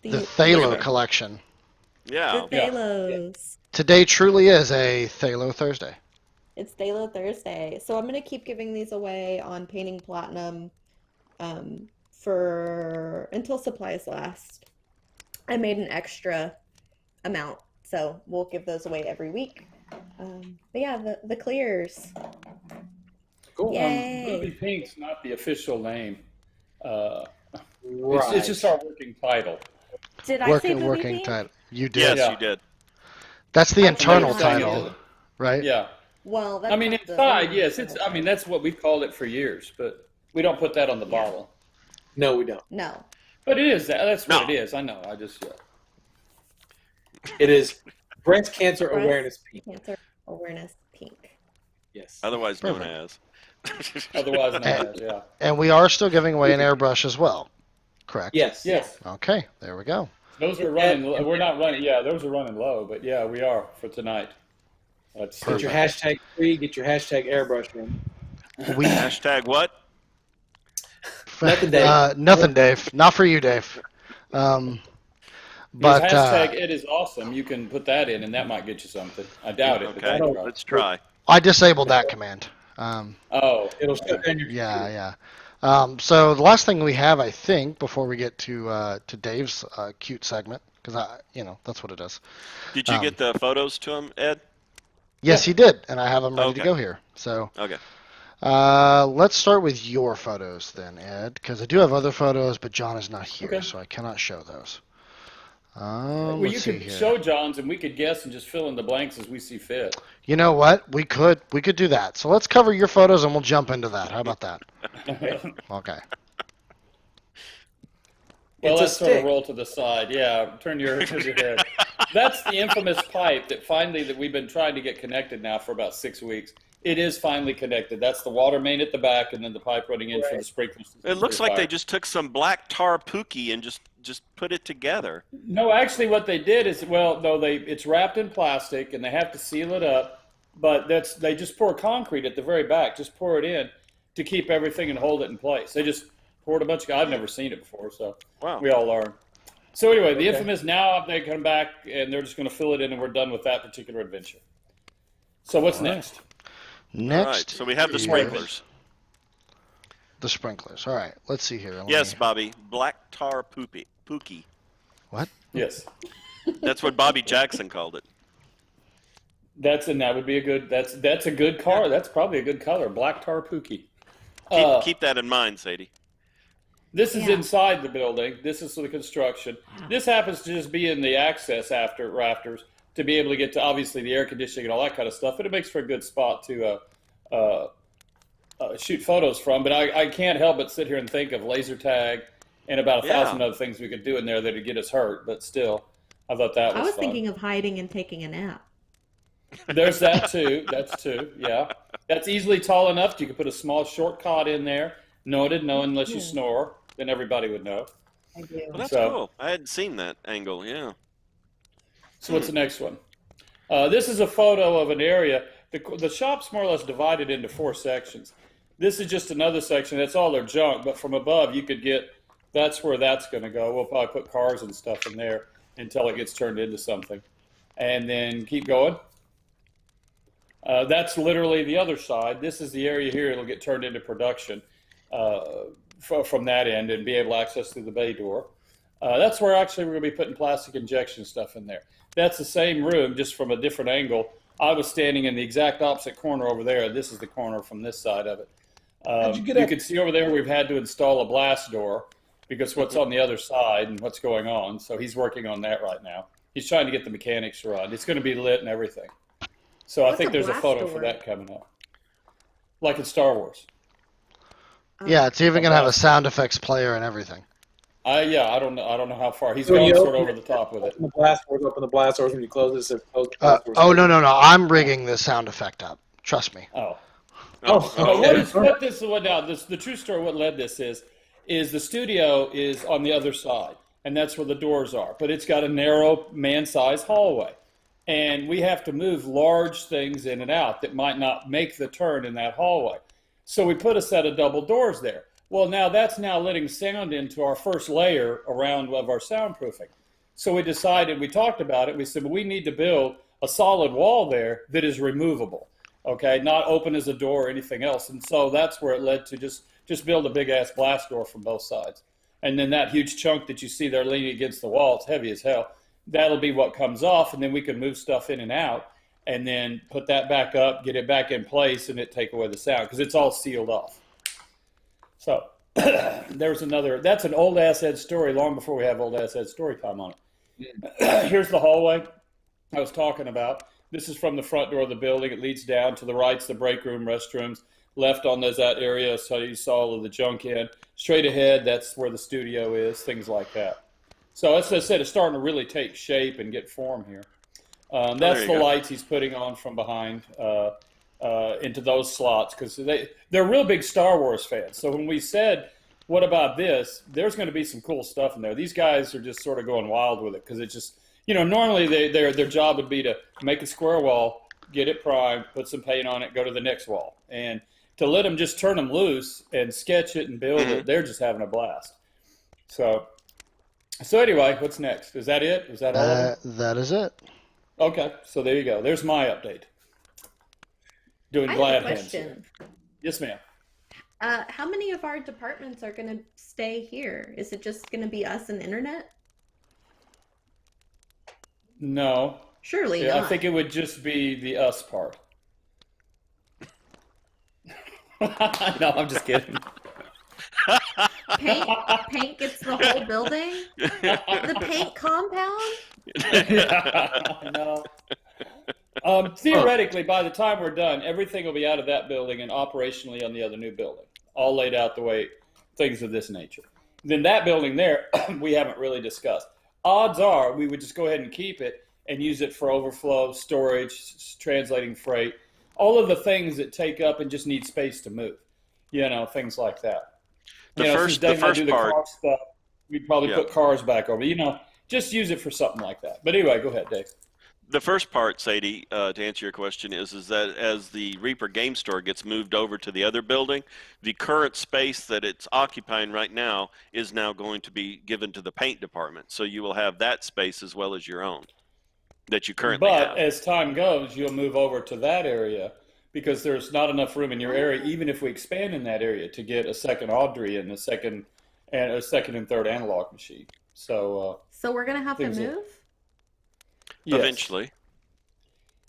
The Phthalo collection. Yeah. The Phalos. Today truly is a Phthalo Thursday. It's Phthalo Thursday, so I'm gonna keep giving these away on Painting Platinum, for until supplies last. I made an extra amount, so we'll give those away every week. But yeah, the clears. Cool. Yay! Booby Pink's not the official name. Right. It's just our working title. Did I say Booby Working Pink? title. You did. Yes, you did. That's the I internal thought you title, did. right? Yeah. Well, that's I mean, not the- inside, yes. That's what we've called it for years, but we don't put that on the bottle. No, we don't. No. But it is. That's what No. it is. I know. I just, It is breast cancer Breast awareness pink. Cancer Awareness Pink. Yes. Otherwise known Perfect. as. otherwise known as, yeah. And we are still giving away an airbrush as well, correct? Yes. Yes. Okay, there we go. Those are running. We're not running. Yeah, those are running low, but yeah, we are for tonight. Let's see. Get your hashtag free. Get your hashtag airbrush in. We Hashtag what? Nothing, Dave. nothing, Dave. Not for you, Dave. But hashtag it is awesome. You can put that in, and that might get you something. I doubt it. But Okay, that'll try. let's try. I disabled that command. Oh, It'll shut down your Yeah. So the last thing we have, I think, before we get to Dave's cute segment, because that's what it is. Did you get the photos to him, Ed? Yes, he did, and I have them ready to Okay. go here. So Okay. let's start with your photos then, Ed, because I do have other photos, but John is not here, Okay. so I cannot show those. well, you Let's see could here. show John's, and we could guess and just fill in the blanks as we see fit. You know what? We could do that. So let's cover your photos and we'll jump into that. How about that? Okay. Well, It's a let's sort of stick. roll to the side. Yeah, turn your head. That's the infamous pipe that we've been trying to get connected now for about 6 weeks. It is finally connected. That's the water main at the back, and then the pipe running in for the sprinkler system. It looks for like fire. they just took some black tar pookie and just put it together. No, actually, what they did is, it's wrapped in plastic, and they have to seal it up. But they just pour concrete at the very back. Just pour it in to keep everything and hold it in place. They just poured a bunch of. I've never seen it before, so Wow. we all learn. So anyway, the infamous, now they come back and they're just going to fill it in, and we're done with that particular adventure. So what's next? Next. All right, so we have the is sprinklers. The sprinklers. All right. Let's see here. Let Yes, me- Bobby. Black tar pookie. What? Yes, That's what Bobby Jackson called it. that would be a good. That's a good car. That's probably a good color. Black tar pookie. Keep that in mind, Sadie. This is Yeah. inside the building. This is the construction. This happens to just be in the access after rafters to be able to get to obviously the air conditioning and all that kind of stuff. But it makes for a good spot to shoot photos from. But I can't help but sit here and think of laser tag and about 1,000 other things we could do in there that would get us hurt. But still, I thought that was I was fun. thinking of hiding and taking a nap. There's that too. That's two. Yeah, that's easily tall enough. You could put a small short cot in there. Noted. No, unless you snore, then everybody would know. I do. Well, that's So- cool. I hadn't seen that angle. Yeah. So what's the next one? This is a photo of an area. The shop's more or less divided into 4 sections. This is just another section. That's all their junk, but from above you could get, that's where that's going to go. We'll probably put cars and stuff in there until it gets turned into something. And then keep going. That's literally the other side. This is the area here. It'll get turned into production from that end and be able to access through the bay door. That's where actually we're going to be putting plastic injection stuff in there. That's the same room, just from a different angle. I was standing in the exact opposite corner over there. This is the corner from this side of it. You can see over there we've had to install a blast door because what's on the other side and what's going on. So he's working on that right now. He's trying to get the mechanics to run. It's going to be lit and everything. So I think there's a photo for that coming up. Like in Star Wars. Yeah, it's even going to have a sound effects player and everything. Yeah, I don't know how far. He's going sort of over the top with it. Open the blast doors when you close this. Oh, no. I'm rigging the sound effect up. Trust me. Oh. Okay. The true story, what led this is the studio is on the other side, and that's where the doors are. But it's got a narrow man-sized hallway. And we have to move large things in and out that might not make the turn in that hallway. So we put a set of double doors there. Well, that's now letting sound into our first layer around of our soundproofing. So we decided, we talked about it, we said, well, we need to build a solid wall there that is removable, okay, not open as a door or anything else. And so that's where it led to just build a big-ass blast door from both sides. And then that huge chunk that you see there leaning against the wall, it's heavy as hell, that'll be what comes off, and then we can move stuff in and out and then put that back up, get it back in place, and it take away the sound because it's all sealed off. So there's another, that's an old ass head story long before we have old ass head story time on it. Here's the hallway I was talking about. This is from the front door of the building. It leads down. To the right's the break room, restrooms. Left on that area, so you saw all of the junk in. Straight ahead, that's where the studio is, things like that. So as I said, it's starting to really take shape and get form here. That's the lights he's putting on from behind into those slots because they're real big Star Wars fans. So when we said, what about this, there's going to be some cool stuff in there. These guys are just sort of going wild with it because it's just, normally their job would be to make a square wall, get it primed, put some paint on it, go to the next wall. And to let them just turn them loose and sketch it and build it, they're just having a blast. So anyway, what's next? Is that it? Is that all of them? That is it. Okay, so there you go. There's my update. Doing glad hands. Question. Yes, ma'am. How many of our departments are going to stay here? Is it just going to be us and internet? No. Surely Yeah, not. I think it would just be the us part. No, I'm just kidding. Paint gets the whole building? The paint compound? No. Theoretically, by the time we're done, everything will be out of that building and operationally on the other new building, all laid out the way, things of this nature. Then that building there, we haven't really discussed. Odds are we would just go ahead and keep it and use it for overflow, storage, translating freight, all of the things that take up and just need space to move, things like that. The first part, car stuff, we'd probably put cars back over, just use it for something like that. But anyway, go ahead, Dave. The first part, Sadie, to answer your question, is that as the Reaper Game Store gets moved over to the other building, the current space that it's occupying right now is now going to be given to the paint department. So you will have that space as well as your own that you currently have. But as time goes, you'll move over to that area because there's not enough room in your area, even if we expand in that area, to get a second Audrey and a second and third analog machine. So we're going to have to move? Yes. Eventually.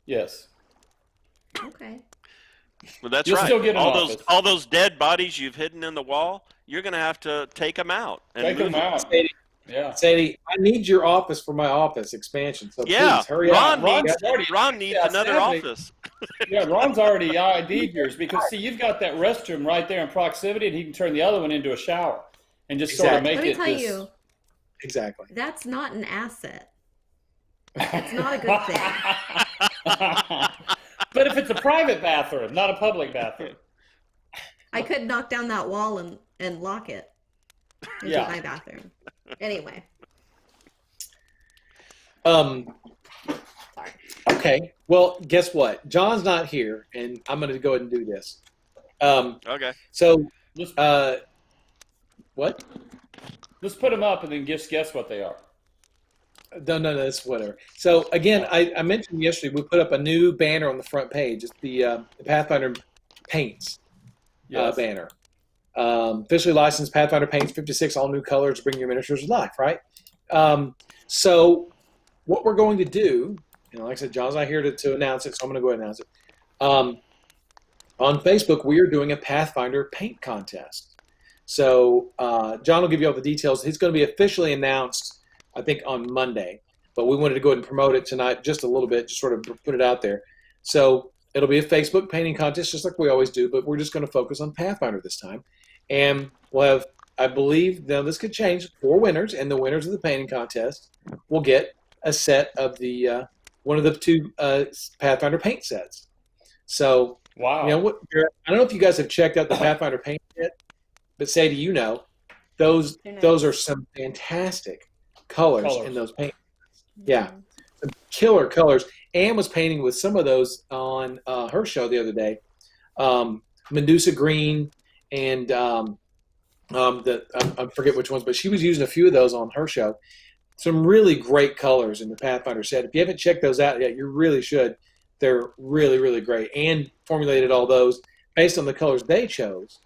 Yes. Okay. Well, that's You'll right. still get an all office. all those dead bodies you've hidden in the wall, you're going to have to take them out. Take them out. Sadie, I need your office for my office expansion. So please hurry up. Ron needs another office. Yeah, Ron's already ID'd yours because see, you've got that restroom right there in proximity, and he can turn the other one into a shower and just sort of make Let me it. tell you. Exactly. That's not an asset. It's not a good thing. But if it's a private bathroom, not a public bathroom. I could knock down that wall and lock it into my bathroom. Anyway. Sorry. Okay. Well, guess what? John's not here, and I'm going to go ahead and do this. Okay. So, Let's what? let's put them up and then just guess what they are. No, that's whatever. So again, I mentioned yesterday we put up a new banner on the front page. It's the Pathfinder Paints Yes. banner. Officially licensed Pathfinder Paints, 56 all new colors, bring your miniatures to life. Right. So what we're going to do, like I said, John's not here to announce it, so I'm going to go ahead and announce it. On Facebook, we are doing a Pathfinder paint contest. So John will give you all the details. It's going to be officially announced, I think, on Monday. But we wanted to go ahead and promote it tonight just a little bit, just sort of put it out there. So it'll be a Facebook painting contest, just like we always do, but we're just going to focus on Pathfinder this time. And we'll have, I believe, now this could change, 4 winners, and the winners of the painting contest will get a set of the one of the 2 Pathfinder paint sets. So, Wow. I don't know if you guys have checked out the Pathfinder paint yet, but Sadie, those are some fantastic colors in those paint. Yeah, some killer colors. Anne was painting with some of those on her show the other day. Medusa green and I forget which ones, but she was using a few of those on her show. Some really great colors in the Pathfinder set. If you haven't checked those out yet, you really should. They're really, really great. And formulated all those based on the colors they chose.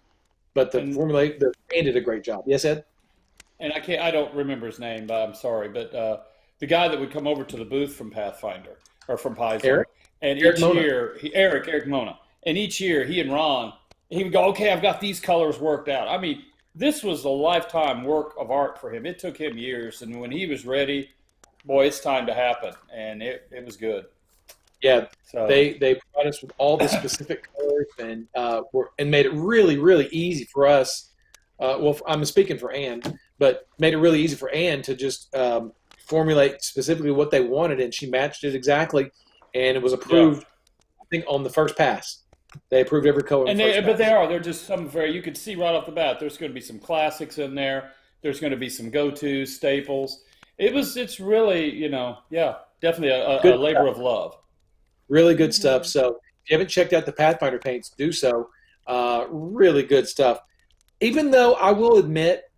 But the Anne did a great job. Yes, Ed? And I don't remember his name, but I'm sorry. But the guy that would come over to the booth from Pathfinder or from Paizo, Eric? and Eric each Mona. year, Eric Mona, and each year he and Ron, he would go, okay, I've got these colors worked out. I mean, this was a lifetime work of art for him. It took him years, and when he was ready, boy, it's time to happen, and it was good. Yeah, So they provided us with all the specific colors and made it really, really easy for us. Well, I'm speaking for Anne, but made it really easy for Anne to just formulate specifically what they wanted, and she matched it exactly, and it was approved. I think on the first pass, they approved every color. And they're just some you could see right off the bat. There's going to be some classics in there. There's going to be some go-to staples. It's really definitely a labor of love. Really good stuff. So if you haven't checked out the Pathfinder paints, do so. Really good stuff. Even though I will admit,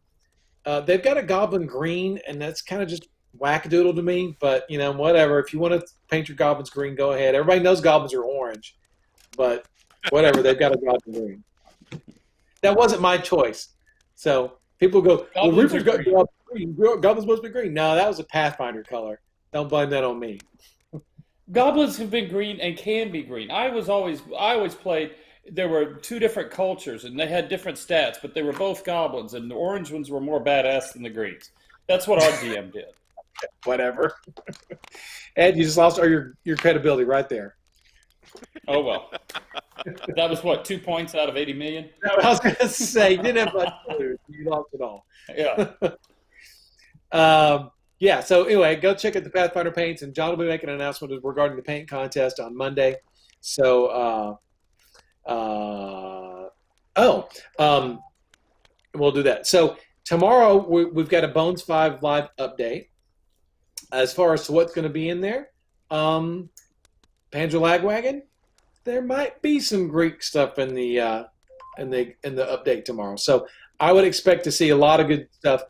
they've got a goblin green, and that's kind of just wackadoodle to me. But whatever. If you want to paint your goblins green, go ahead. Everybody knows goblins are orange, but whatever. They've got a goblin green. That wasn't my choice. So people go, well, Reaper's got green. Goblins supposed to be green. No, that was a Pathfinder color. Don't blame that on me. Goblins have been green and can be green. I always played. There were 2 different cultures, and they had different stats, but they were both goblins, and the orange ones were more badass than the greens. That's what our DM did. Whatever. Ed, you just lost all your credibility right there. Oh well. That was what, 2 points out of 80 million? No, I was going to say, you didn't have much to lose. You lost it all. Yeah. Yeah, so anyway, go check out the Pathfinder paints, and John will be making an announcement regarding the paint contest on Monday. So, we'll do that. So tomorrow we've got a Bones 5 live update as far as to what's going to be in there. Panzer Lagwagon, there might be some Greek stuff in the update tomorrow. So I would expect to see a lot of good stuff.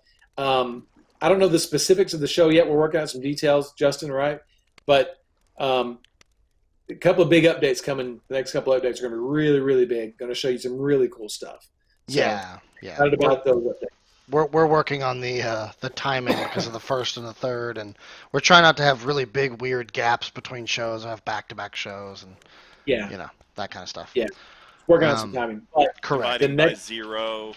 I don't know the specifics of the show yet. We're working out some details, Justin, right? But a couple of big updates coming. The next couple of updates are going to be really, really big. Going to show you some really cool stuff. So, yeah. Excited about those updates. We're working on the timing because of the first and the third, and we're trying not to have really big, weird gaps between shows. I have back-to-back shows, and that kind of stuff. Yeah, working on some timing. Correct. Dividing by 0.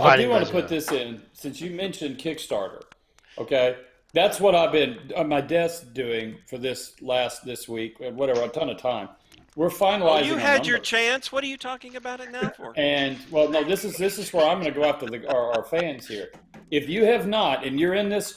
I do want to put this in, since you mentioned Kickstarter. Okay, that's what I've been on my desk doing for this week, whatever, a ton of time. We're finalizing. You had your chance. What are you talking about it now for? And well, no, this is where I'm going to go after our fans here. If you have not, and you're in this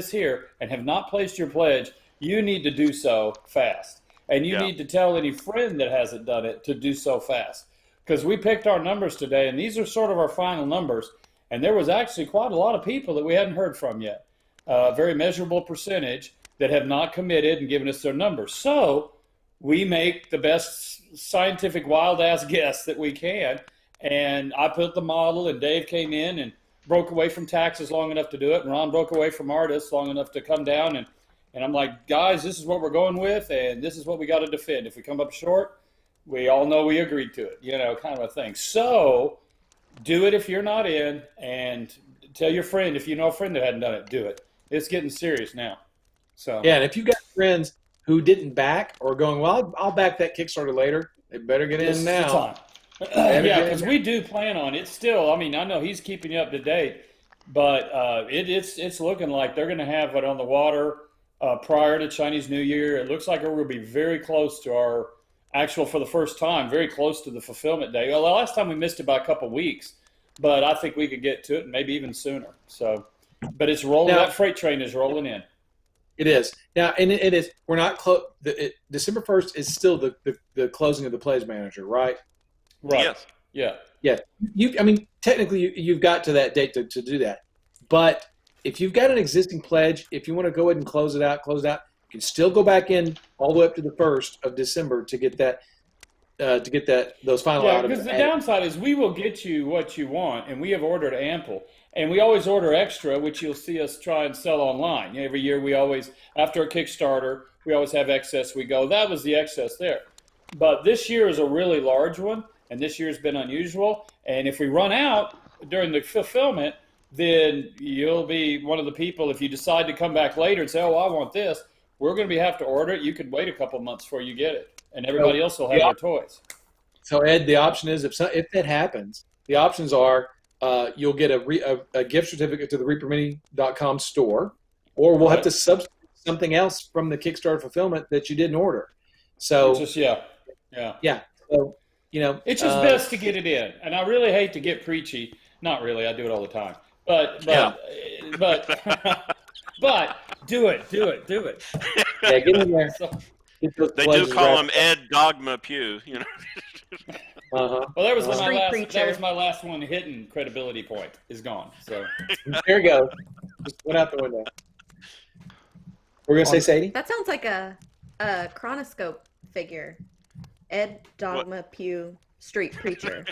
here, and have not placed your pledge, you need to do so fast, and you need to tell any friend that hasn't done it to do so fast. Because we picked our numbers today, and these are sort of our final numbers. And there was actually quite a lot of people that we hadn't heard from yet. Very measurable percentage that have not committed and given us their numbers. So we make the best scientific wild ass guess that we can. And I put the model, and Dave came in and broke away from taxes long enough to do it, and Ron broke away from artists long enough to come down. And I'm like, guys, this is what we're going with, and this is what we got to defend. If we come up short, we all know we agreed to it, kind of a thing. So do it if you're not in, and tell your friend, if you know a friend that hadn't done it, do it. It's getting serious now. So Yeah, and if you got friends who didn't back or going, well, I'll back that Kickstarter later, they better get this in is the now. time. Yeah, because we do plan on it still. I mean, I know he's keeping you up to date, but it's looking like they're going to have it on the water prior to Chinese New Year. It looks like we're going to be very close to our actual, for the first time, very close to the fulfillment day. Well, the last time we missed it by a couple weeks, but I think we could get to it maybe even sooner. So, but it's rolling. Now, that freight train is rolling in. It is now, and it is. We're not close. December 1st is still the closing of the Pledge Manager, right? Right. Yes. Yeah. Yeah. I mean, technically, you've got to that date to do that. But if you've got an existing pledge, if you want to go ahead and close it out, you can still go back in all the way up to the 1st of December to get that. Those final items. Because the downside is we will get you what you want, and we have ordered ample. And we always order extra, which you'll see us try and sell online. Every year we always, after a Kickstarter, we always have excess. We go, that was the excess there. But this year is a really large one, and this year's been unusual. And if we run out during the fulfillment, then you'll be one of the people, if you decide to come back later and say, oh, I want this, we're going to have to order it. You could wait a couple months before you get it, and everybody else will have their toys. So, Ed, the option is, if that happens, the options are you'll get a gift certificate to the reapermini.com store, or we'll have to substitute something else from the Kickstarter fulfillment that you didn't order. So, Yeah. So, it's just best to get it in. And I really hate to get preachy. Not really. I do it all the time. But do it. Yeah, get in there. They do call him Ed Dogma Pugh. Uh-huh. Well, that was my last one. Hidden credibility point is gone. So there you go. Just went out the window. We're gonna say Sadie. That sounds like a chronoscope figure. Ed Dogma Pugh Street Preacher.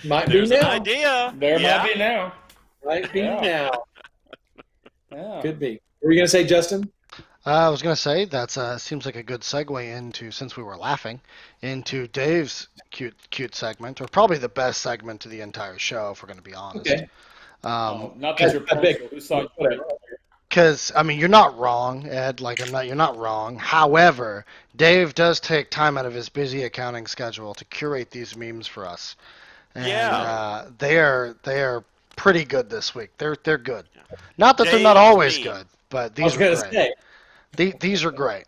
Might There's be an now. idea. There might be now. Might be now. Yeah. Could be. What were you gonna say, Justin? I was going to say that seems like a good segue into, since we were laughing, into Dave's cute segment, or probably the best segment of the entire show, if we're going to be honest. Okay. Not that you're partial. Who saw you? Because, I mean, you're not wrong, Ed. You're not wrong. However, Dave does take time out of his busy accounting schedule to curate these memes for us. And they are pretty good this week. They're good. Not that they're not always good, but these are great. These are great.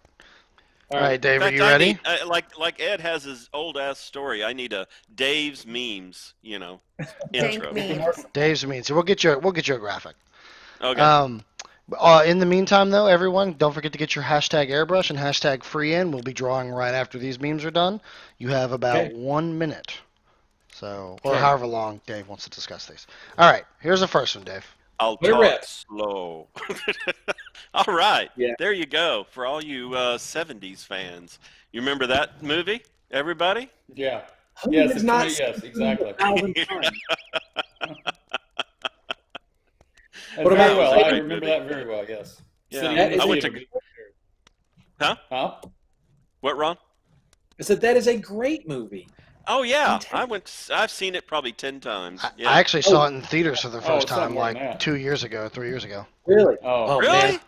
All right, Dave, are you ready? Like Ed has his old ass story. I need a Dave's memes, intro. Dave's memes. So we'll get you a graphic. Okay. In the meantime, though, everyone, don't forget to get your hashtag airbrush and hashtag free in. We'll be drawing right after these memes are done. You have about 1 minute. So, or however long Dave wants to discuss these. All right, here's the first one, Dave. I'll talk slow. All right. Yeah. There you go. For all you 70s fans. You remember that movie, everybody? Yeah. Yes, exactly. What about I remember that very well, yes. Yeah. I went to... Huh? What, Ron? I said that is a great movie. Oh yeah, I've seen it probably 10 times. Yeah. I actually saw it in theaters for the first time, like 2 years ago, 3 years ago. Really? Oh, really? Man.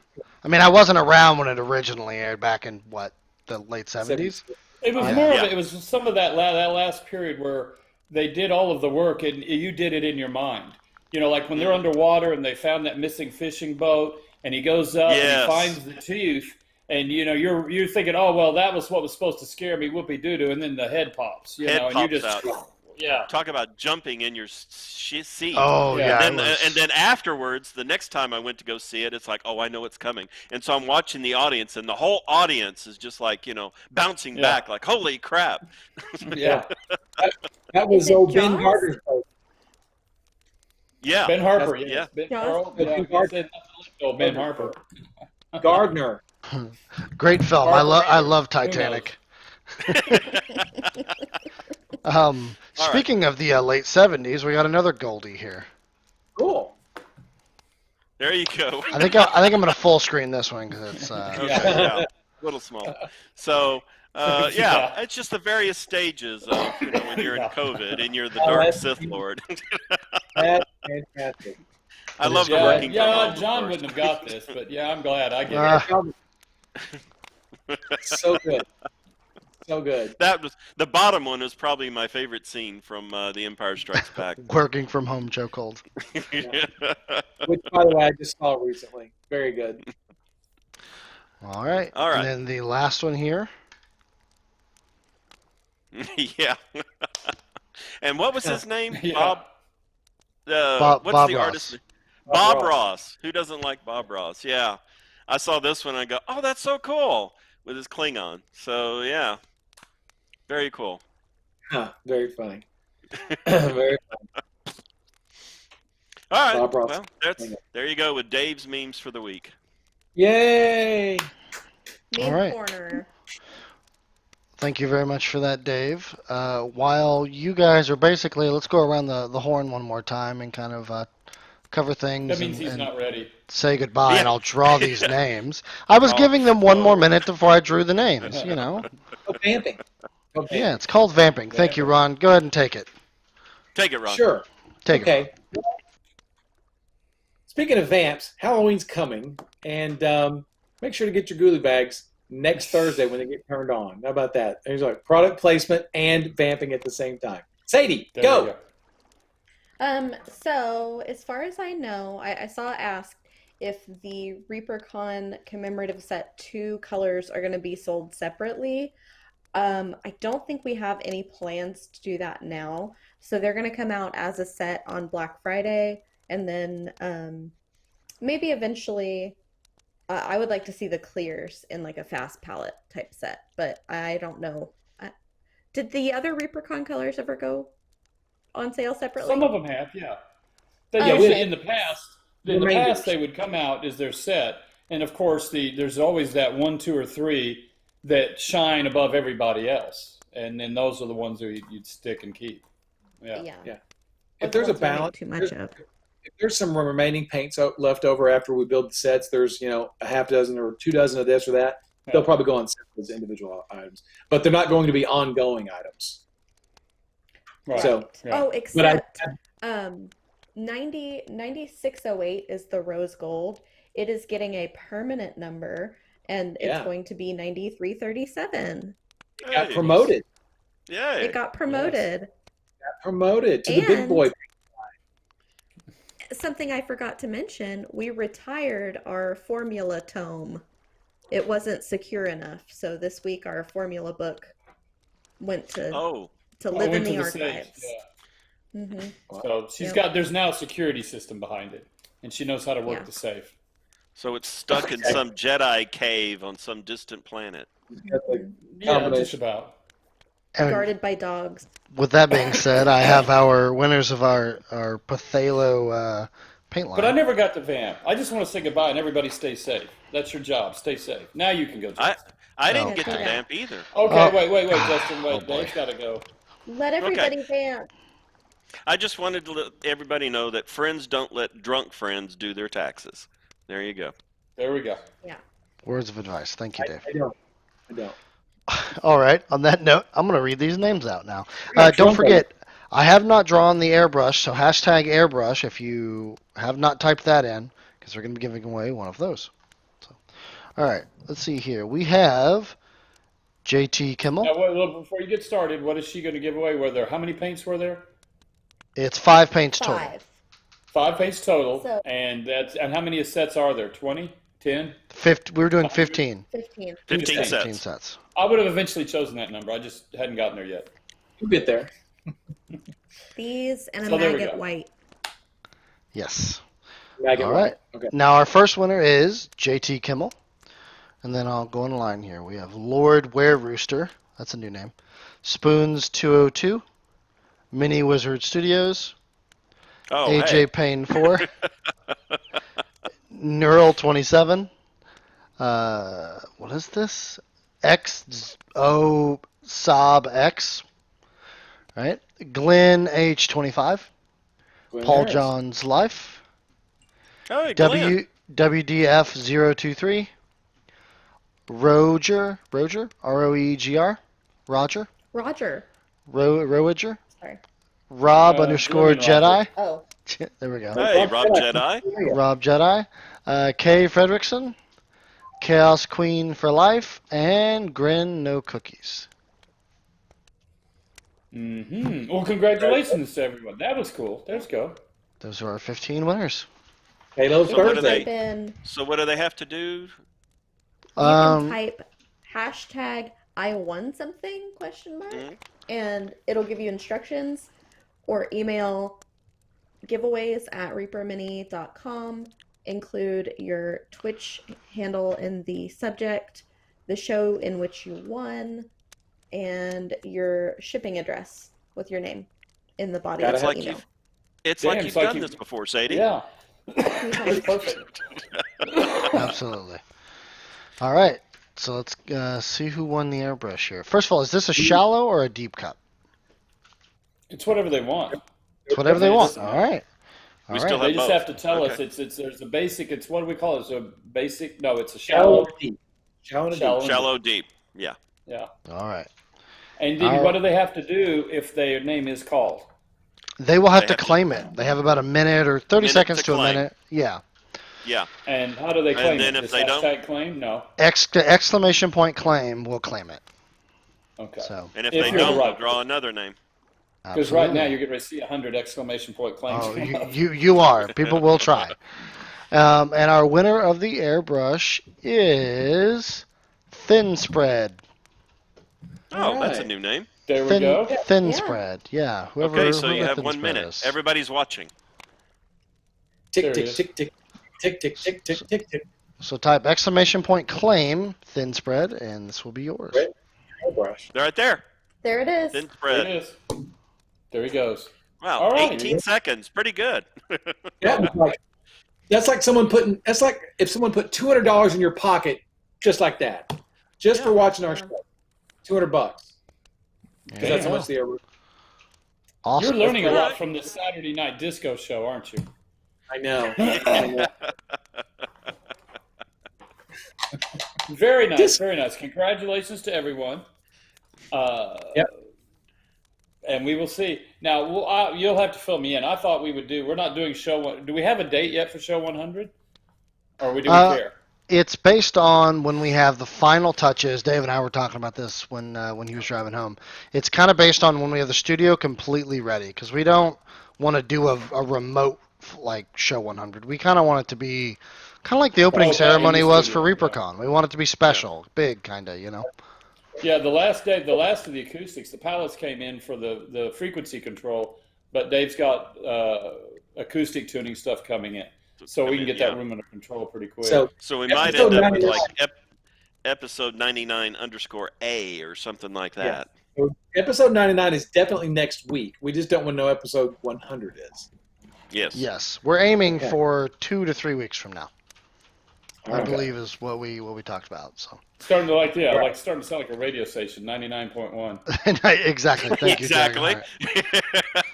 I mean, I wasn't around when it originally aired back in the late 70s. It was more of it was some of that last period where they did all of the work and you did it in your mind. Like when they're underwater and they found that missing fishing boat, and he goes up and he finds the tooth. And you're thinking, oh well, that was what was supposed to scare me, whoopie doo doo, and then the head pops, and you just out. Talk about jumping in your seat. Oh yeah. And then afterwards, the next time I went to go see it, it's like, oh, I know it's coming, and so I'm watching the audience, and the whole audience is just like bouncing back, like holy crap. Yeah. That was old Ben Carter's boat. Yeah. Ben Harper. Yeah. Ben Harper. Oh, Ben Harper. Gardner. Great film. Barbara I Rader. love Who knows? Titanic. All right. Speaking of the late 70s, we got another Goldie here. Cool. There you go. I think I'm gonna full screen this one because it's Okay, yeah, a little small. So, yeah, Yeah. it's just the various stages of when you're in Yeah. COVID and you're the Oh, Dark that's Sith Lord. That's fantastic. I It love is the Yeah, working from yeah, home. John of wouldn't have course. got this, but yeah, I'm glad I get Ah. it. So good. So good. That was the bottom one is probably my favorite scene from The Empire Strikes Back. working from home chokehold. Which, by the way, I just saw recently. Very good. All right. All right. And then the last one here. Yeah. And what was his name? Yeah. Bob. What's Bob the Ross. artist? name? Bob Bob Ross. Ross. Who doesn't like Bob Ross? Yeah. I saw this one and I go, oh, that's so cool with his Klingon. So yeah, very cool. Huh, very funny. Very All right. Bob Ross. Well, there you go with Dave's memes for the week. Yay! Meme All right. corner. Thank you very much for that, Dave. While you guys are basically, let's go around the horn one more time and kind of cover things That means he's and not ready. say goodbye, Yeah. and I'll draw these names. I was Oh, giving them one more oh. minute before I drew the names, you know. Go vamping. Go vamping. Yeah, it's called vamping. Thank you, Ron. Go ahead and take it. Take it, Ron. Sure. Take it. Okay. Speaking of vamps, Halloween's coming, and make sure to get your ghoulie bags next Thursday when they get turned on. How about that? There's like product placement and vamping at the same time. Sadie, There go. we go. So as far as I know, I saw asked if the ReaperCon commemorative set 2 colors are going to be sold separately. I don't think we have any plans to do that now. So they're going to come out as a set on Black Friday, and then maybe eventually I would like to see the clears in like a fast palette type set, but I don't know. Did the other ReaperCon colors ever go on sale separately? Some of them have, yeah. They Oh, usually okay. in the past, Remainders. they would come out as their set, and of course there's always that 1, 2, or 3 that shine above everybody else, and then those are the ones that you'd stick and keep. Yeah. Yeah. If there's a Those I make balance, too much of. if there's some remaining paints left over after we build the sets, there's a half dozen or 2 dozen of this or that. They'll probably go on sale as individual items, but they're not going to be ongoing items. Right. So, Yeah. Oh, but except 9608 is the rose gold. It is getting a permanent number, and it's Yeah. going to be 9337. it got Hey. promoted. Yay. It got promoted. Got promoted to the big And- boy. Something I forgot to mention, we retired our formula tome. It wasn't secure enough, so this week our formula book went to Oh, live in Went to the safe, archives. yeah. hmm So she's Yep. there's now a security system behind it, and she knows how to work Yeah. the safe. so it's stuck in some Jedi cave on some distant planet. Got the Yeah, combination. just about. And Guarded by dogs. with that being said, I have our winners of our Pathalo paint line. But I never got the vamp. I just want to say goodbye and everybody stay safe. That's your job. Stay safe. Now you can go. Justin. I No. didn't get to Yeah. vamp either. Okay, Oh. wait, Justin. Wait, Oh, boy. Dave's got to go. Let everybody vamp. I just wanted to let everybody know that friends don't let drunk friends do their taxes. There you go. There we go. Words of advice. Thank you, Dave. I don't. All right. On that note, I'm going to read these names out now. Yeah, Don't Trump forget, I have not drawn the airbrush, so hashtag airbrush if you have not typed that in, because we're going to be giving away one of those. So, all right. Let's see here. We have JT Kimmel. Now, before you get started, what is she going to give away? How many paints were there? It's 5 paints total. 5. 5 paints total, So- and how many sets are there? 20? 10? We were doing 15. 15. 15 sets. 15 sets. sets. I would have eventually chosen that number. I just hadn't gotten there yet. You get there. These and a So there we maggot go. white. Yes. Maggot All one. right. Okay. Now our first winner is JT Kimmel. And then I'll go in line here. We have Lord Wererooster. That's a new name. Spoons 202. Mini Wizard Studios. Oh, AJ hey. Payne 4. Neural 27. What is this? XO Sob X. Right. Glenn H 25. Glenn Paul Harris. John's Life. Oh, hey, Glenn. WDF 023. Roger. Roegr. Roger. Roger. Roger. Sorry. Rob underscore German Roger. Jedi. Oh. There we go. Hey, Rob Jedi. Rob Jedi. Kay Fredrickson. Chaos Queen for Life. And Grin No Cookies. Well, congratulations to everyone. That was cool. Let's go. Those are our 15 winners. Halo So what do Thursday. they? So what do they have to do? You can type hashtag I won something ? And it'll give you instructions, or email giveaways@reapermini.com. Include your Twitch handle in the subject, the show in which you won, and your shipping address with your name in the body of Gotta the have- email. It's Damn, like it's you've like done you- this before, Sadie. Yeah. That's perfect. Absolutely. All right. So let's see who won the airbrush here. First of all, is this a shallow or a deep cut? It's whatever they want. It's whatever they want. Doesn't All matter. right. We still They have just both. have to tell us Okay. there's a basic. It's what do we call it? It's a basic. No, it's a shallow. Deep. Shallow and Shallow. deep. Shallow, deep. Yeah. Yeah. All right. And then what do they have to do if their name is called? They will have They to have to- claim it. They have about a minute or 30 Minute seconds to to a claim. minute. Yeah. Yeah. And how do they And claim then it? if Just they don't- hashtag claim? No. Exclamation point claim will claim it. Okay. So. And if If they you're don't, the they'll right- draw another name. Because right now absolutely. you're getting ready to see 100 exclamation point claims. Oh, come up. you are. People will try. And our winner of the airbrush is Thin Spread. Oh, that's a Alright. new name. There we go. Thin Yeah. Spread. Yeah. Whoever. Okay, so you whoever have Thin 1 Spread minute. is. Everybody's watching. Tick, There it tick, is. tick, tick, tick, tick, tick, tick, tick, tick. So type exclamation point claim Thin Spread, and this will be yours. Great. Airbrush. They're right there. There it is. Thin There spread. it is. There he goes. Wow, All right. 18 seconds. Pretty good. Yeah, that's like someone putting. That's like if someone put $200 in your pocket, just like that, just for watching our Yeah. show. $200. Because There that's you how go. much the airbrush. Awesome. You're learning a All lot right. from this Saturday night disco show, aren't you? I know. I know. Very nice, Dis- very nice. Congratulations to everyone. Yep. And we will see. Now, you'll have to fill me in. I thought we would do. We're not doing show one. Do we have a date yet for show 100? Or we do we care? It's based on when we have the final touches. Dave and I were talking about this when he was driving home. It's kind of based on when we have the studio completely ready, because we don't want to do a remote like show 100. We kind of want it to be kind of like the opening Okay, ceremony in the was for studio, ReaperCon. We want it to be special, big kind of, you know. Yeah, the last of the acoustics, the pallets came in for the frequency control, but Dave's got acoustic tuning stuff coming in, so we can get that room under control pretty quick. So we might Episode end up with 99. like episode 99_A or something like that. So episode 99 is definitely next week. We just don't want to know episode 100 is. Yes. Yes, we're aiming Okay. for 2 to 3 weeks from now. I Okay. believe is what we talked about. So starting to starting to sound like a radio station, 99.1. exactly. Thank you. Dragon. Exactly. All right.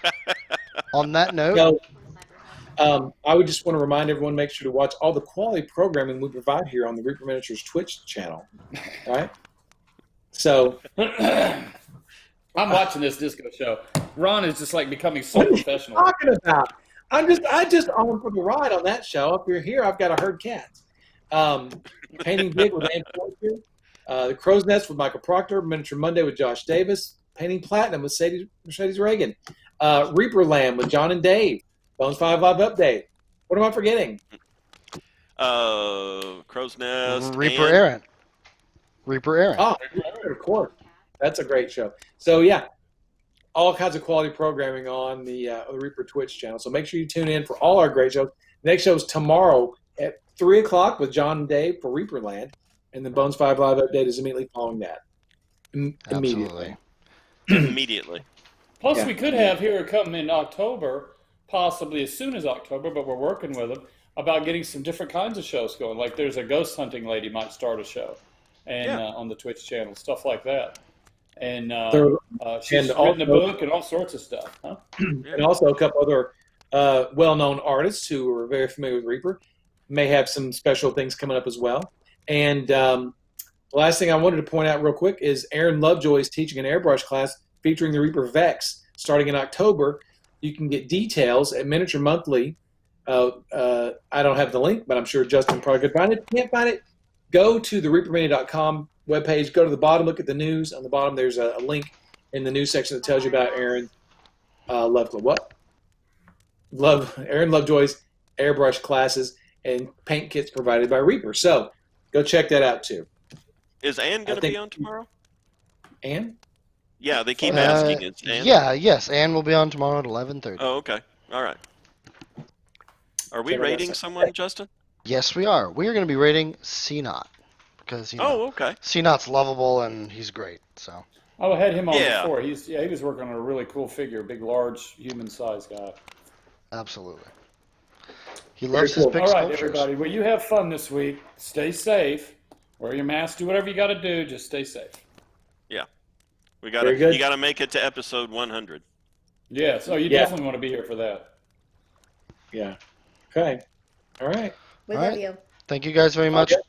On that note, So, I would just want to remind everyone, make sure to watch all the quality programming we provide here on the Reaper Miniatures Twitch channel. All right. So, I'm watching this disco show. Ron is just like becoming so what are you professional. talking about? I just on for the ride on that show. If you're here, I've got a herd cats. Painting Big with Ann Forster. The Crow's Nest with Michael Proctor. Miniature Monday with Josh Davis. Painting Platinum with Mercedes Reagan. Reaper Lamb with John and Dave. Bones 5 Live Update. What am I forgetting? Crow's Nest. Reaper and- Aaron. Reaper Aaron. Oh, of course. That's a great show. So, yeah, all kinds of quality programming on the Reaper Twitch channel. So make sure you tune in for all our great shows. The next show is tomorrow at 3 o'clock with John and Dave for Reaperland. And then Bones 5 Live Update is immediately following that. Immediately. Absolutely. Immediately. Plus, we could have here come in October, possibly as soon as October, but we're working with them. about getting some different kinds of shows going. Like there's a ghost hunting lady might start a show, and on the Twitch channel, stuff like that. And she's and written a also- book and all sorts of stuff. Huh? and also a couple other well-known artists who are very familiar with Reaper may have some special things coming up as well. And the last thing I wanted to point out real quick is Aaron Lovejoy is teaching an airbrush class featuring the Reaper Vex starting in October. You can get details at Miniature Monthly. I don't have the link, but I'm sure Justin probably could find it. If you can't find it, go to the reapermania.com webpage. Go to the bottom, look at the news. On the bottom, there's a link in the news section that tells you about Aaron Aaron Lovejoy's airbrush classes and paint kits provided by Reaper. So go check that out too. Is Ann going to be on tomorrow? Ann? Yeah, they keep asking. Is Ann? Yes, Ann will be on tomorrow at 11:30. Oh, okay. All right. Are we So what rating else? someone, Justin? Yes, we are. We are going to be rating C-Knot because Oh, okay. C-Knot's lovable and he's great. So I had him on Yeah. before. He was working on a really cool figure, big, large, human-sized guy. absolutely, he loves cool. his big All right, sculptures. everybody. Well, you have fun this week. Stay safe. Wear your mask. Do whatever you got to do. Just stay safe. We got Very good. You got to make it to episode 100. Yeah. So you definitely want to be here for that. Yeah. Okay. All right. We All love right. you. Thank you guys very much. Okay.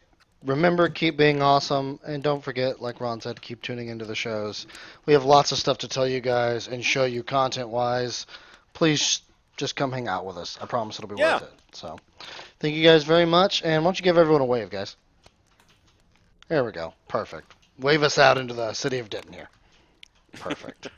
Remember, keep being awesome, and don't forget, like Ron said, keep tuning into the shows. We have lots of stuff to tell you guys and show you content-wise. Please just come hang out with us. I promise it'll be worth it. So, thank you guys very much, and why don't you give everyone a wave, guys? There we go. Perfect. Wave us out into the city of Denton here. Perfect.